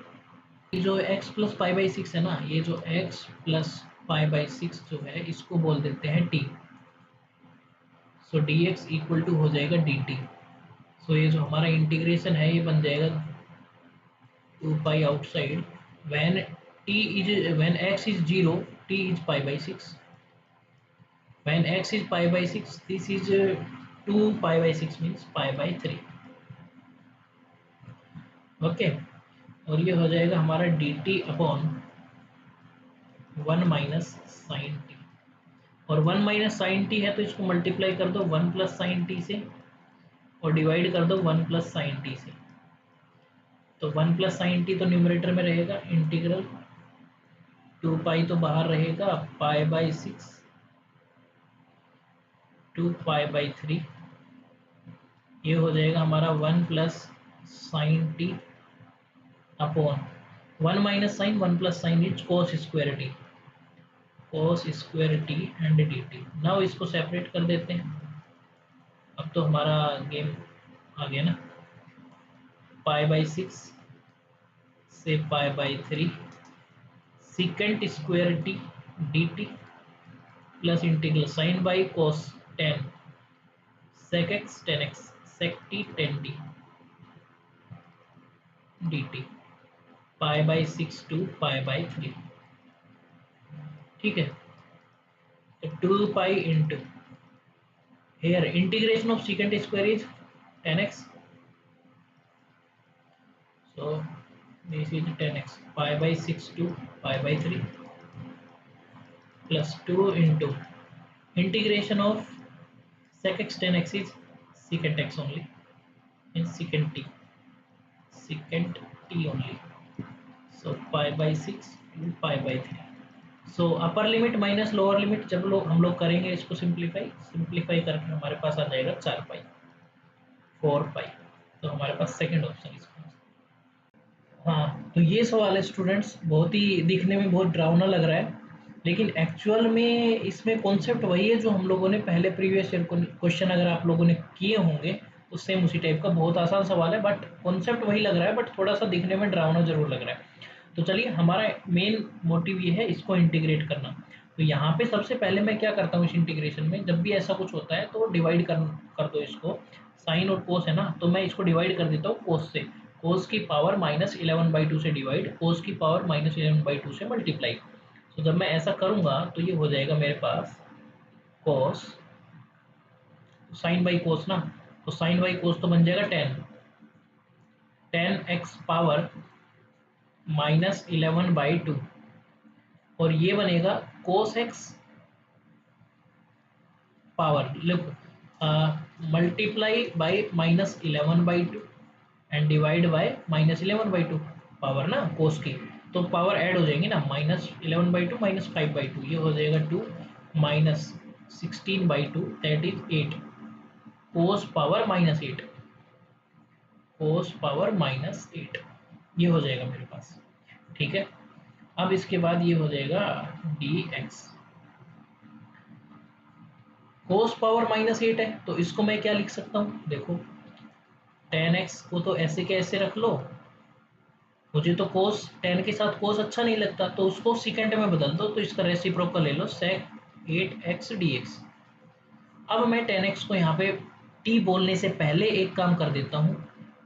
ये जो x plus pi by six है ना, ये जो x plus pi by six जो है इसको बोल देते हैं t। So dx equal to हो जाएगा dt। सो ये जो हमारा इंटीग्रेशन है ये बन जाएगा 2 pi outside when when x is 0 t is pi by six, when x is pi by six this is 2 pi by six means pi by 3। Okay, और ये हो जाएगा हमारा dt upon 1 minus sine t. और 1 minus sine T है तो इसको multiply कर दो 1 प्लस साइन टी से और डिवाइड कर दो 1 प्लस साइन टी से। तो 1 प्लस साइन टी तो न्यूमरेटर में रहेगा, इंटीग्रल 2 पाई तो बाहर रहेगा, pi by six 2 pi by 3, ये हो जाएगा हमारा 1 plus sine T upon 1 minus sine 1 plus sine is cos square T, cos square T and D T. Now इसको सेपरेट कर देते हैं। अब तो हमारा गेम आ गया ना, पाई बाई सिक्स से pi by 3 secant square T D T plus integral sine by cos 10 sec X 10x sec T 10t D T pi by six to pi by 3। ठीक है, तो 2 pi into here integration of secant square is 10x, so this is 10x pi by 6 to pi by 3 plus 2 into integration of sec x 10x is secant x only and secant t only, so pi by 6 to pi by 3। So upper limit minus lower limit जब हम लोग करेंगे इसको simplify करके हमारे पास आ जाएगा 4 पाई 4 पाई। तो हमारे पास सेकंड ऑप्शन इसका। हाँ, तो ये सवाल है स्टूडेंट्स, बहुत ही दिखने में बहुत डरावना लग रहा है, लेकिन एक्चुअल में इसमें कॉन्सेप्ट वही है जो हम लोगों ने पहले प्रीवियस ईयर क्वेश्चन अगर आप लोगों ने किए होंगे तो सेम उसी टाइप का बहुत आसान सवाल है, बट कॉन्सेप्ट वही लग रहा है, बट थोड़ा सा दिखने में डरावना जरूर लग रहा है। तो चलिए, हमारा मेन मोटिव ये है इसको इंटीग्रेट करना। तो यहाँ पे सबसे पहले मैं क्या करता हूँ इस इंटीग्रेशन में, जब भी ऐसा कुछ होता है तो डिवाइड कर दो इसको, साइन और कोस है ना, तो मैं इसको डिवाइड कर देता हूँ कोस से, कोस की पावर -11/2 से डिवाइड, कोस की पावर -11/2 से मल्टीप्लाई। तो जब मैं ऐसा करूँगा तो ये हो जाएगा मेरे पास कोस साइन बाई कोस ना, तो साइन बाई कोस तो बन जाएगा 10x पावर -11/2 और ये बनेगा cos x power multiply by -11/2 and divide by -11/2 power ना कोस की, तो पावर ऐड हो जाएंगी ना, -11/2 -5/2, ये हो जाएगा 2 -16/2 that is 8 cos power -8, cos power -8 ये हो जाएगा मेरे पास। ठीक है, अब इसके बाद ये हो जाएगा dx, कोस पावर -8 है तो इसको मैं क्या लिख सकता हूँ, देखो 10x को तो ऐसे के ऐसे रख लो, मुझे तो कोस 10 के साथ कोस अच्छा नहीं लगता तो उसको सेकंड में बदल दो, तो इसका रेसिप्रोकल ले लो sec 8x dx। अब मैं 10x को यहाँ पे t बोलने से पहले एक काम कर देता हूँ,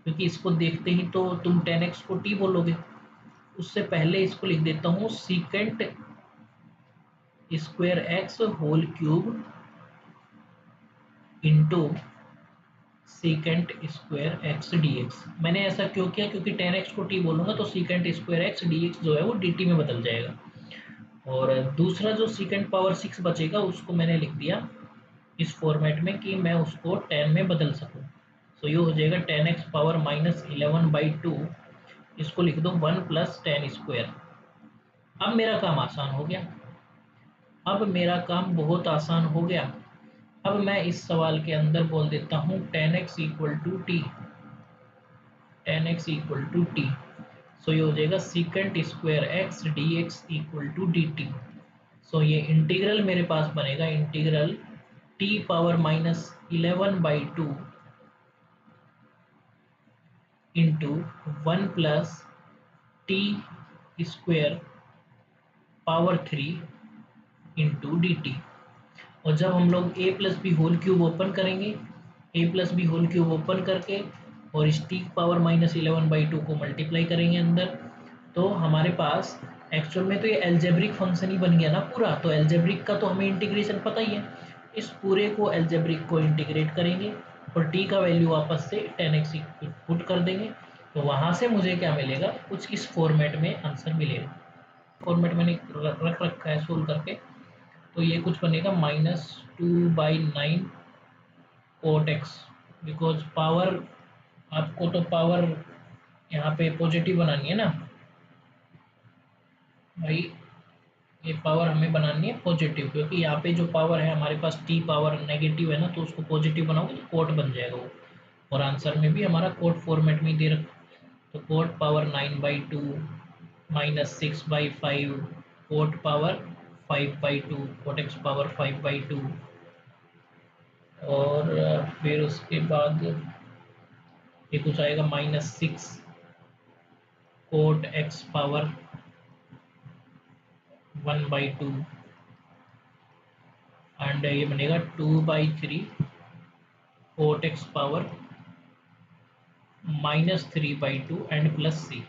क्योंकि इसको देखते ही तो तुम 10x को t बोलोगे, उससे पहले इसको लिख देता हूँ secant square X whole cube into secant square x D X. मैंने ऐसा क्यों किया, क्योंकि 10x को t बोलूँगा तो secant square x D x जो है वो dt में बदल जाएगा, और दूसरा जो सीकेंट पावर 6 बचेगा उसको मैंने लिख दिया इस फॉर्मेट में कि मैं उसको 10 में बदल सकूँ। सो ये हो जाएगा 10x पावर -11/2, इसको लिख दो 1 + 10 स्क्वायर। अब मेरा काम आसान हो गया, अब मेरा काम बहुत आसान हो गया। अब मैं इस सवाल के अंदर बोल देता हूँ 10x = t, 10x = t। सो ये हो जाएगा secant square x D x equal to D t. So ये इंटीग्रल मेरे पास बनेगा, integral t power -11/2 into 1 + t² power 3 into dt। और जब हम लोग a+b होल क्यूब ओपन करेंगे, a+b होल क्यूब ओपन करके और इस t पावर -11/2 को मल्टीप्लाई करेंगे अंदर, तो हमारे पास एक्चुअल में तो ये एल्जेब्रिक फंक्शन ही बन गया ना पूरा। तो एल्जेब्रिक का तो हमें इंटीग्रेशन पता ही है। इस पूरे को एल्जेब्रिक को इंटीग्रेट करेंगे और t का वैल्यू वापस से 10x पुट कर देंगे, तो वहाँ से मुझे क्या मिलेगा, कुछ इस फॉर्मेट में आंसर मिलेगा। फॉर्मेट मैंने रख रखा है सोल्व करके। तो ये कुछ बनेगा -2/9 कोट एक्स, बिकॉज पावर, आपको तो पावर यहाँ पे पॉजिटिव बनानी है ना भाई, ये पावर हमें बनानी है पॉजिटिव, क्योंकि यहाँ पे जो पावर है हमारे पास टी पावर नेगेटिव है ना, तो उसको पॉजिटिव बनाओगे तो कोट बन जाएगा वो। और आंसर में भी हमारा कोट फॉर्मेट में ही दे रखा, तो cot power 9/2 -6/5 cot power 5/2 cot x power 5/2। और फिर उसके बाद ये कुछ आएगा -6 कोट एक्स पावर 1/2 एंड ये बनेगा 2/3 cot x power -3/2 and plus c.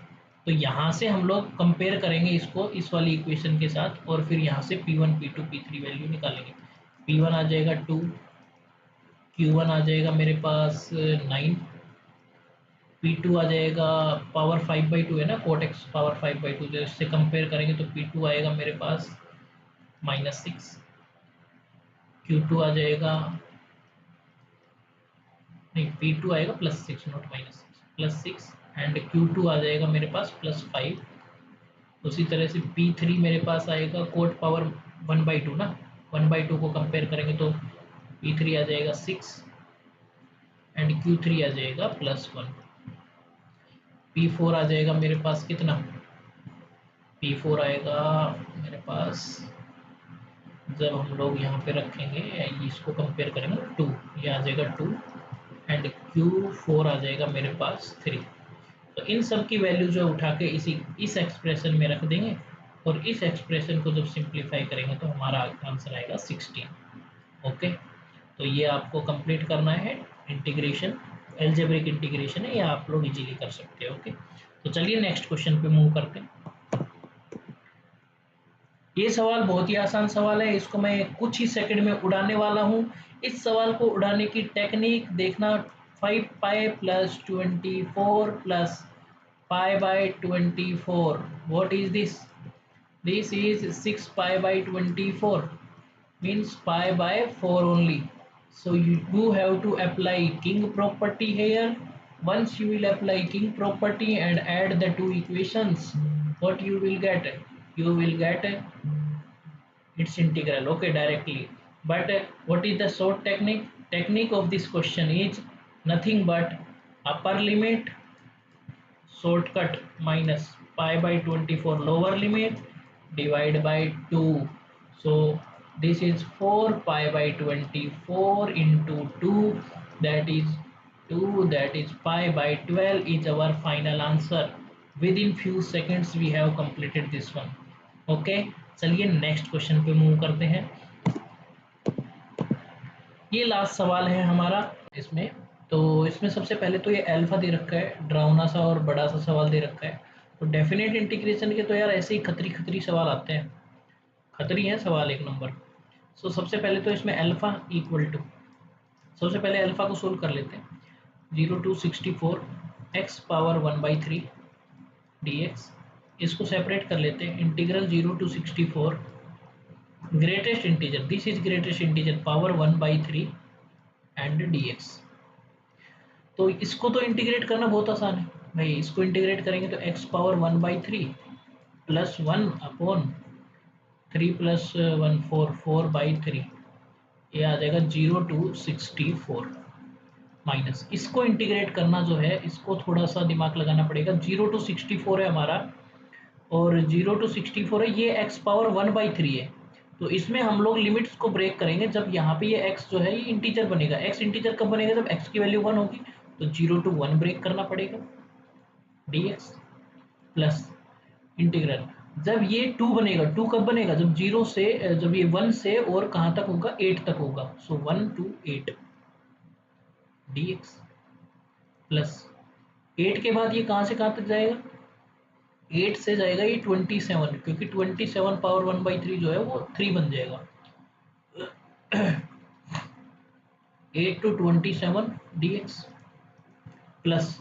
तो यहाँ से हम लोग कंपेयर करेंगे इसको इस वाली इक्वेशन के साथ, और फिर यहाँ से P1 P2 P3 वैल्यू निकालेंगे। P1 आ जाएगा 2, Q1 आ जाएगा मेरे पास 9, P2 आ जाएगा पावर 5/2 है ना, कोट एक्स पावर 5/2, जो इससे कंपेयर करेंगे तो P2 आएगा मेरे पास -6, Q2 आ जाएगा, नहीं P2 आएगा +6 नॉट -6, +6 एंड Q2 आ जाएगा मेरे पास +5। उसी तरह से P3 मेरे पास आएगा कोट पावर 1/2 ना, 1/2 को कंपेयर करेंगे तो P3 आ जाएगा 6 एंड Q3 आ जाएगा +1। P4 आ जाएगा मेरे पास कितना, P4 आएगा मेरे पास, जब हम लोग यहाँ पे रखेंगे इसको कंपेयर करेंगे 2, ये आ जाएगा 2 एंड Q4 आ जाएगा मेरे पास 3। तो इन सब की वैल्यू जो उठा के इस एक्सप्रेशन में रख देंगे, और इस एक्सप्रेशन को जब सिंप्लीफाई करेंगे तो हमारा आंसर आएगा 16। ओके, तो ये आपको कंप्लीट करना है इंटीग्रेशन, एल्जेब्रिक इंटीग्रेशन है, ये आप लोग इजीली कर सकते हो। ओके, तो चलिए नेक्स्ट क्वेश्चन पे मूव करते हैं। ये सवाल बहुत ही आसान सवाल है, इसको मैं कुछ ही सेकंड में उड़ाने वाला हूँ। इस सवाल को उड़ाने की टेक्निक देखना, 5π + 24 + π/24, what is this? This is 6π/24, means π/4 only. So you have to apply king property here. Once you will apply king property and add the two equations, what you will get? You will get its integral, okay, directly. But what is the short technique? Technique of this question is nothing but upper limit shortcut minus π/24 lower limit divide by 2. So this is 4π/24 into 2, that is 2, that is π/12 is our final answer. Within few seconds we have completed this one. Okay, चलिए next question पे move करते हैं। ये last सवाल है हमारा इसमें। तो इसमें सबसे पहले तो ये अल्फा दे रखा है, डरावना सा और बड़ा सा सवाल दे रखा है। तो डेफिनेट इंटीग्रेशन के तो यार ऐसे ही खतरी खतरी सवाल आते हैं, खतरी है सवाल एक नंबर। सो सबसे पहले तो इसमें अल्फा इक्वल टू, सबसे पहले अल्फा को सोल्व कर लेते हैं। 0 to 64 x पावर 1/3 dx, इसको सेपरेट कर लेते हैं। Integral 0 to 64 greatest integer, this is greatest integer power 1/3 and dx। तो इसको तो इंटीग्रेट करना बहुत आसान है भाई, इसको इंटीग्रेट करेंगे तो x पावर 1/3 + 1 अपॉन 3 + 1 4 4/3, ये आ जाएगा 0 to 64 माइनस, इसको इंटीग्रेट करना जो है इसको थोड़ा सा दिमाग लगाना पड़ेगा। 0 to 64 है हमारा, और 0 to 64 है, ये x पावर 1/3 है। तो इसमें हम लोग लिमिट्स को ब्रेक करेंगे जब यहाँ पे ये x जो है ये इंटीजर बनेगा। x इंटीजर कब बनेगा? जब x की वैल्यू 1 होगी। तो 0 to 1 ब्रेक करना पड़ेगा, dx प्लस इंटीग्रल, जब ये 2 बनेगा, 2 कब बनेगा, जब 0 से, जब ये 1 से और कहाँ तक होगा, 8 तक होगा, सो 1 to 8 dx प्लस 8 के बाद ये कहाँ से कहाँ तक जाएगा, 8 से जाएगा ये 27, क्योंकि 27 पावर 1/3 जो है वो 3 बन जाएगा। 8 to 27 dx प्लस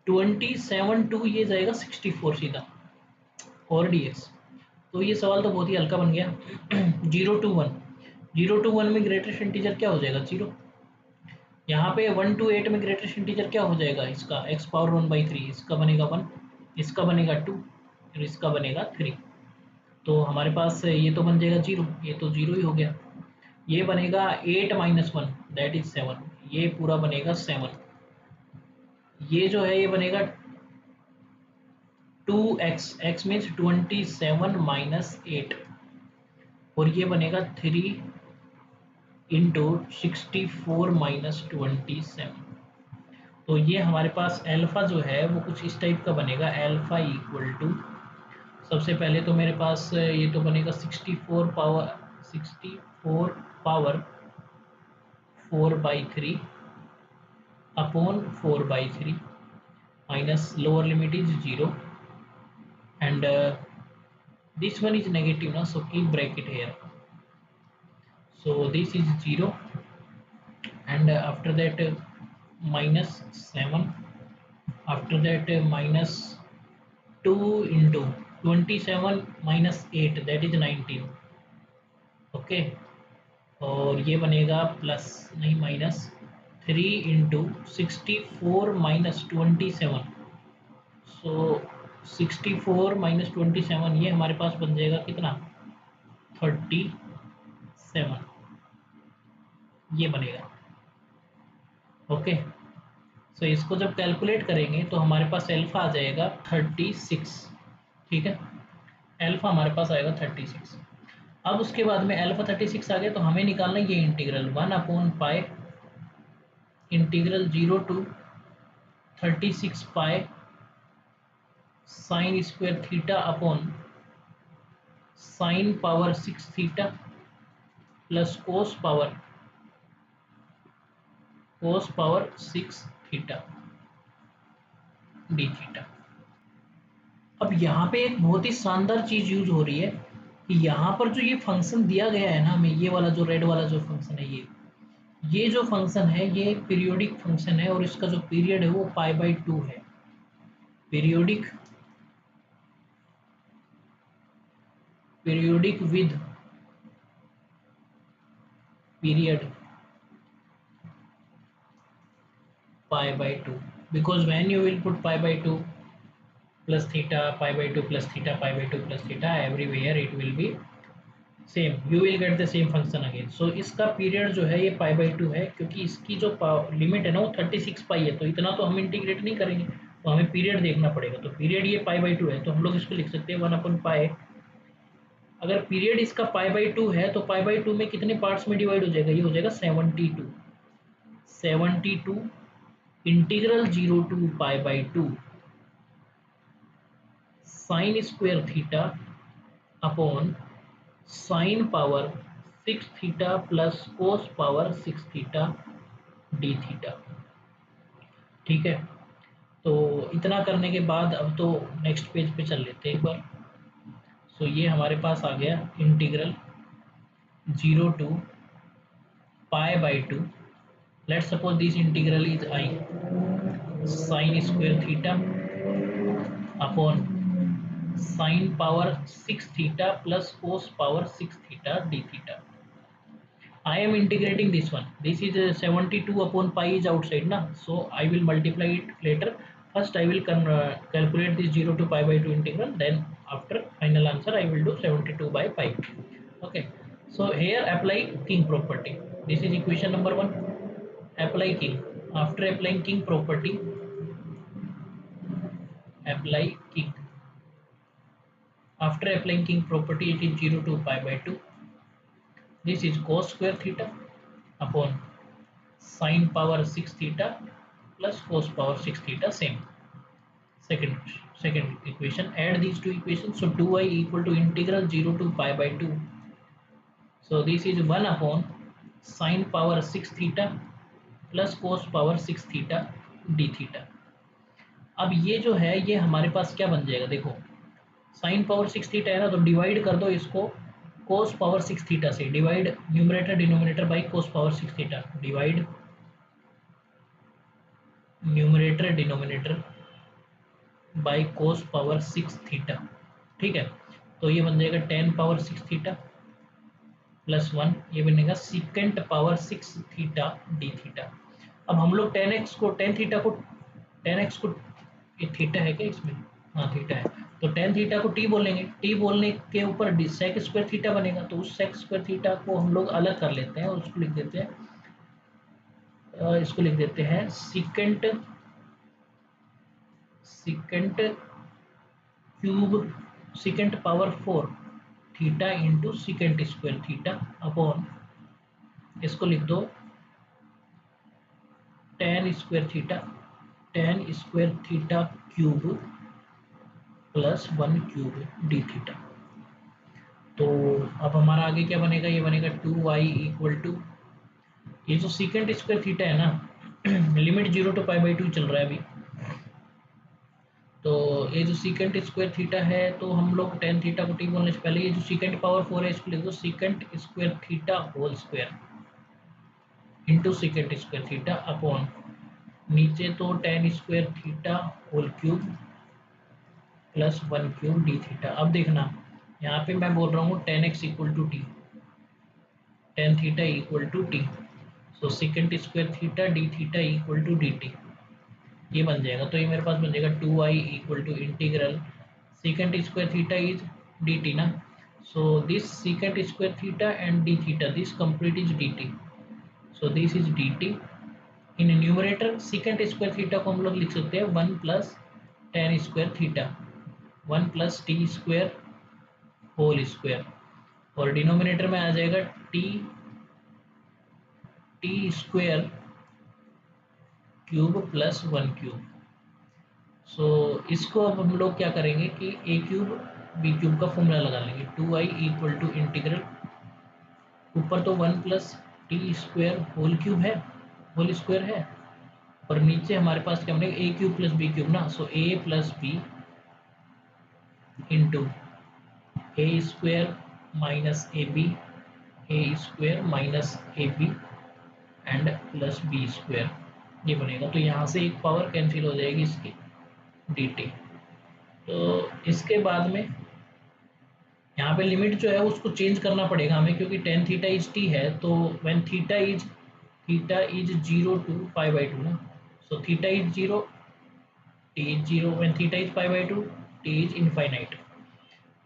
27 टू ये जाएगा 64 सीधा और dx। तो ये सवाल तो बहुत ही हल्का बन गया। 0 to 1, 0 to 1 में ग्रेटेस्ट इंटीजर क्या हो जाएगा, 0। यहाँ पे 1 to 8 में ग्रेटेस्ट इंटीजर क्या हो जाएगा, इसका x पावर 1/3, इसका बनेगा 1, इसका बनेगा 2 और इसका बनेगा 3। तो हमारे पास ये तो बन जाएगा 0, ये तो 0 ही हो गया। ये बनेगा 8 माइनस 1 दैट इज 7, ये पूरा बनेगा 7। ये जो है ये बनेगा 2x, x मीन्स 27 माइनस 8, और ये बनेगा 3 इंटू 64 माइनस 27। तो ये हमारे पास एल्फा जो है वो कुछ इस टाइप का बनेगा, एल्फा इक्वल टू, सबसे पहले तो मेरे पास ये तो बनेगा 64 power 4/3 upon 4/3 minus lower limit is 0 and this one is negative now, so keep bracket here, so this is 0 and after that minus 7, after that minus 2 into 27 minus 8 that is 19, okay. और ये बनेगा plus नहीं minus 3 into 64 minus 27, सो 64 minus 27 ये हमारे पास बन जाएगा कितना, 37, ये बनेगा, ओके। सो इसको जब कैलकुलेट करेंगे तो हमारे पास एल्फा आ जाएगा 36, ठीक है, एल्फा हमारे पास आएगा 36। अब उसके बाद में एल्फा 36 आ गया तो हमें निकालना है ये इंटीग्रल 1/पाई integral 0 to 36 pi sine square theta upon sine power 6 theta plus cos power 6 theta D theta. अब यहाँ पे एक बहुत ही शानदार चीज यूज हो रही है कि यहाँ पर जो ये फंक्शन दिया गया है ना हमें, ये वाला जो रेड वाला जो फंक्शन है, ये जो फंक्शन है ये पीरियोडिक फंक्शन है और इसका जो पीरियड है वो π/2 है। Periodic with period π/2, because when you will put π/2 plus theta, π/2 plus theta, π/2 plus theta, everywhere it will be same, you will get the same function again. So इसका पीरियड जो है ये π/2 है, क्योंकि इसकी जो लिमिट है ना वो 36 पाई है, तो इतना तो हम इंटीग्रेट नहीं करेंगे, तो हमें पीरियड देखना पड़ेगा। तो पीरियड ये π/2 है, तो हम लोग इसको लिख सकते हैं 1/पाई। अगर पीरियड इसका π/2 है तो π/2 में कितने पार्ट्स में डिवाइड हो जाएगा, ये हो जाएगा 72 integral 0 to π/2 sine square theta upon sine power 6 theta plus cos power 6 theta D theta, ठीक है। तो इतना करने के बाद अब तो नेक्स्ट पेज पे चल लेते हैं एक बार। सो ये हमारे पास आ गया integral 0 to π/2, let's suppose this integral is I sine square theta upon sine power 6 theta plus cos power 6 theta D theta. I am integrating this one. This is 72 upon pi is outside na, so I will multiply it later. First I will calculate this 0 to π/2 integral, then after final answer I will do 72 by pi. Okay, so here apply king property. This is equation number 1. Apply king. After applying king property, apply king. After applying king property, it is 0 to π/2. This is cos square theta upon sin power 6 theta plus cos power 6 theta, same. second second equation. Add these two equations. So 2I equal to integral 0 to pi by 2. So this is 1 upon sine power 6 theta plus cos power 6 theta D theta. अब ये जो है ये हमारे पास क्या बन जाएगा, देखो साइन पावर 6 थीटा है ना, तो डिवाइड कर दो इसको कोस पावर 6 थीटा से। Divide numerator denominator by cos power 6 theta. Divide numerator denominator by cos power 6 theta. ठीक है, तो ये बन जाएगा 10 पावर 6 थीटा प्लस 1, ये बनेगा secant power 6 theta D theta. अब हम लोग 10x को 10 थीटा को 10x को, ये थीटा है क्या इसमें, हाँ थीटा है, तो 10 थीटा को t बोलेंगे। t बोलने के ऊपर सेक स्क्वायर थीटा बनेगा, तो उस सेक स्क्वायर थीटा को हम लोग अलग कर लेते हैं और उसको लिख देते हैं, इसको लिख देते हैं secant secant cube secant power 4 theta into secant square theta upon, इसको लिख दो tan square theta cube plus 1 cube D theta. तो अब हमारा आगे क्या बनेगा, ये बनेगा 2y इक्वल टू, ये जो सीकेंट स्क्वायर थीटा है ना लिमिट 0 टू पाई बाई 2 चल रहा है अभी, तो ये जो सीकेंट स्क्वायर थीटा है, तो हम लोग tan थीटा को t बोलने से पहले ये जो सीकेंट पावर 4 है इसको लिख दो secant square theta whole square into secant square theta upon, नीचे तो tan square theta whole cube plus 1 cube D theta. अब देखना यहाँ पे मैं बोल रहा हूँ tan x equal to T, tan theta equal to T, so secant square theta D theta equal to D T, ये बन जाएगा। तो ये मेरे पास बन जाएगा 2i equal to integral secant square theta is d t ना, so this secant square theta and d theta this complete is d t, so this is d t. In numerator secant square theta को हम लोग लिख सकते हैं 1 plus tan square theta 1 plus t square whole square, और denominator में आ जाएगा t square cube plus 1 cube. So इसको अब हम लोग क्या करेंगे कि ए क्यूब बी क्यूब का फॉर्मूला लगा लेंगे। 2i इक्वल टू इंटीग्रल, ऊपर तो 1 plus t square whole cube है, होल स्क्वायर है, और नीचे हमारे पास क्या बनेगा a cube plus b cube ना, so a plus b into a square minus a b, a square minus a b and plus B square, ये बनेगा। तो यहाँ से एक पावर कैंसिल हो जाएगी इसकी डी टी। तो इसके बाद में यहाँ पे लिमिट जो है उसको चेंज करना पड़ेगा हमें, क्योंकि tan थीटा इज टी है, तो when theta is 0 to pi by 2 ना, so theta is 0 T is 0, when theta is pi by 2 T is infinite.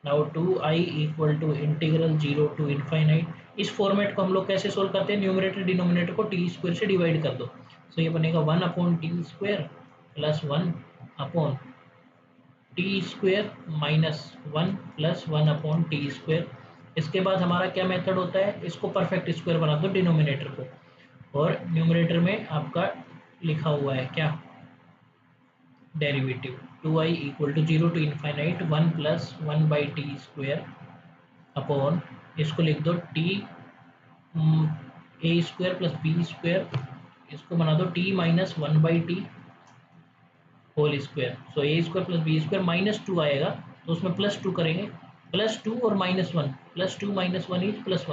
Now 2i equal to integral 0 to infinite. इस format को हम लोग कैसे solve करते हैं, न्यूमरेटर डिनोमिनेटर को टी स्क्वायर से डिवाइड कर दो, सो ये बनेगा 1 upon T square plus 1 upon T square minus 1 plus 1 upon T square. इसके बाद हमारा क्या मेथड होता है, इसको परफेक्ट स्क्वायर बना दो डिनोमिनेटर को, और न्यूमरेटर में आपका लिखा हुआ है क्या, derivative 2i equal to 0 to infinite 1 plus 1 by T square upon, इसको लिख दो T A square plus B square, इसको बना दो T minus 1 by T whole square. So A square plus B square minus 2 आएगा, तो उसमें प्लस 2 करेंगे, प्लस 2 और minus 1, plus 2 minus 1 is plus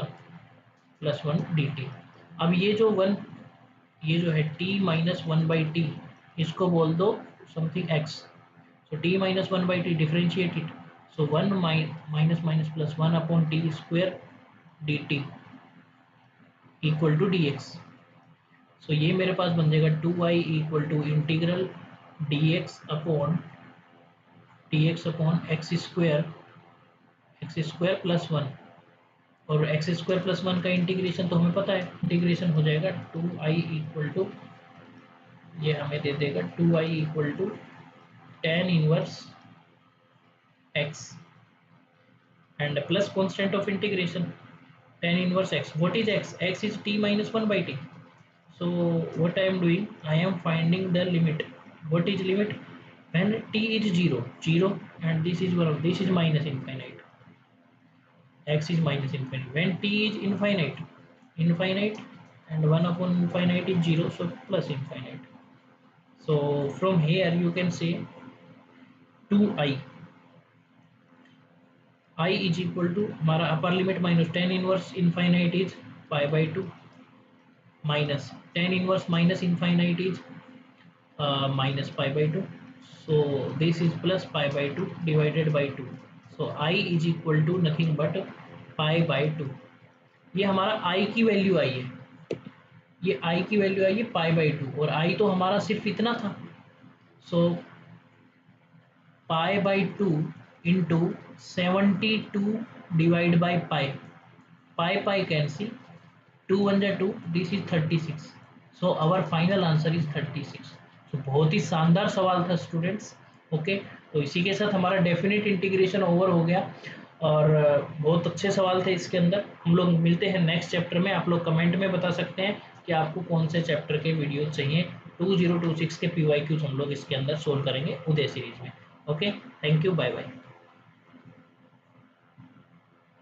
1 D T. अब ये जो 1, ये जो है टी माइनस 1 बाई टी, इसको बोल दो something x, so t minus 1 by t differentiate it, so 1 minus minus plus 1 upon T square d t equal to d x. So ये मेरे पास बन जाएगा 2i equal to integral d x upon x square plus 1, और x square plus 1 का integration तो हमें पता है, इंटीग्रेशन हो जाएगा 2i इक्वल टू, ये हमें दे देगा 2i equal to tan inverse x and plus constant of integration tan inverse x. What is x? X is t minus 1 by t. So what I am doing, I am finding the limit. What is limit? when t is 0 and this is 1, this is minus infinite, x is minus infinite. When t is infinite and 1 upon infinite is 0, so plus infinite. So from here you can say 2i, I is equal to हमारा upper limit minus tan inverse infinite is pi by to, minus tan inverse minus infinite is minus pi by 2. So this is plus pi by 2 divided by 2. So I is equal to nothing but pi by 2. ये हमारा I की value आई है, ये I की value आई है पाई by 2 और I तो हमारा सिर्फ इतना था. So pi by 2 into 72 divide by pi, pi cancel, 2 1 जा 2, this is 36. So our final answer is 36. तो बहुत ही शानदार सवाल था स्टूडेंट्स. ओके, तो इसी के साथ हमारा डेफिनेट इंटीग्रेशन ओवर हो गया और बहुत अच्छे सवाल थे इसके अंदर. हम लोग मिलते हैं नेक्स्ट चैप्टर में. आप लोग कमेंट में बता सकते हैं कि आपको कौन से चैप्टर के वीडियो चाहिए. 2026 के PYQs हम लोग इसके अंदर सोल्व करेंगे उदय सीरीज में. Okay, thank you, bye bye.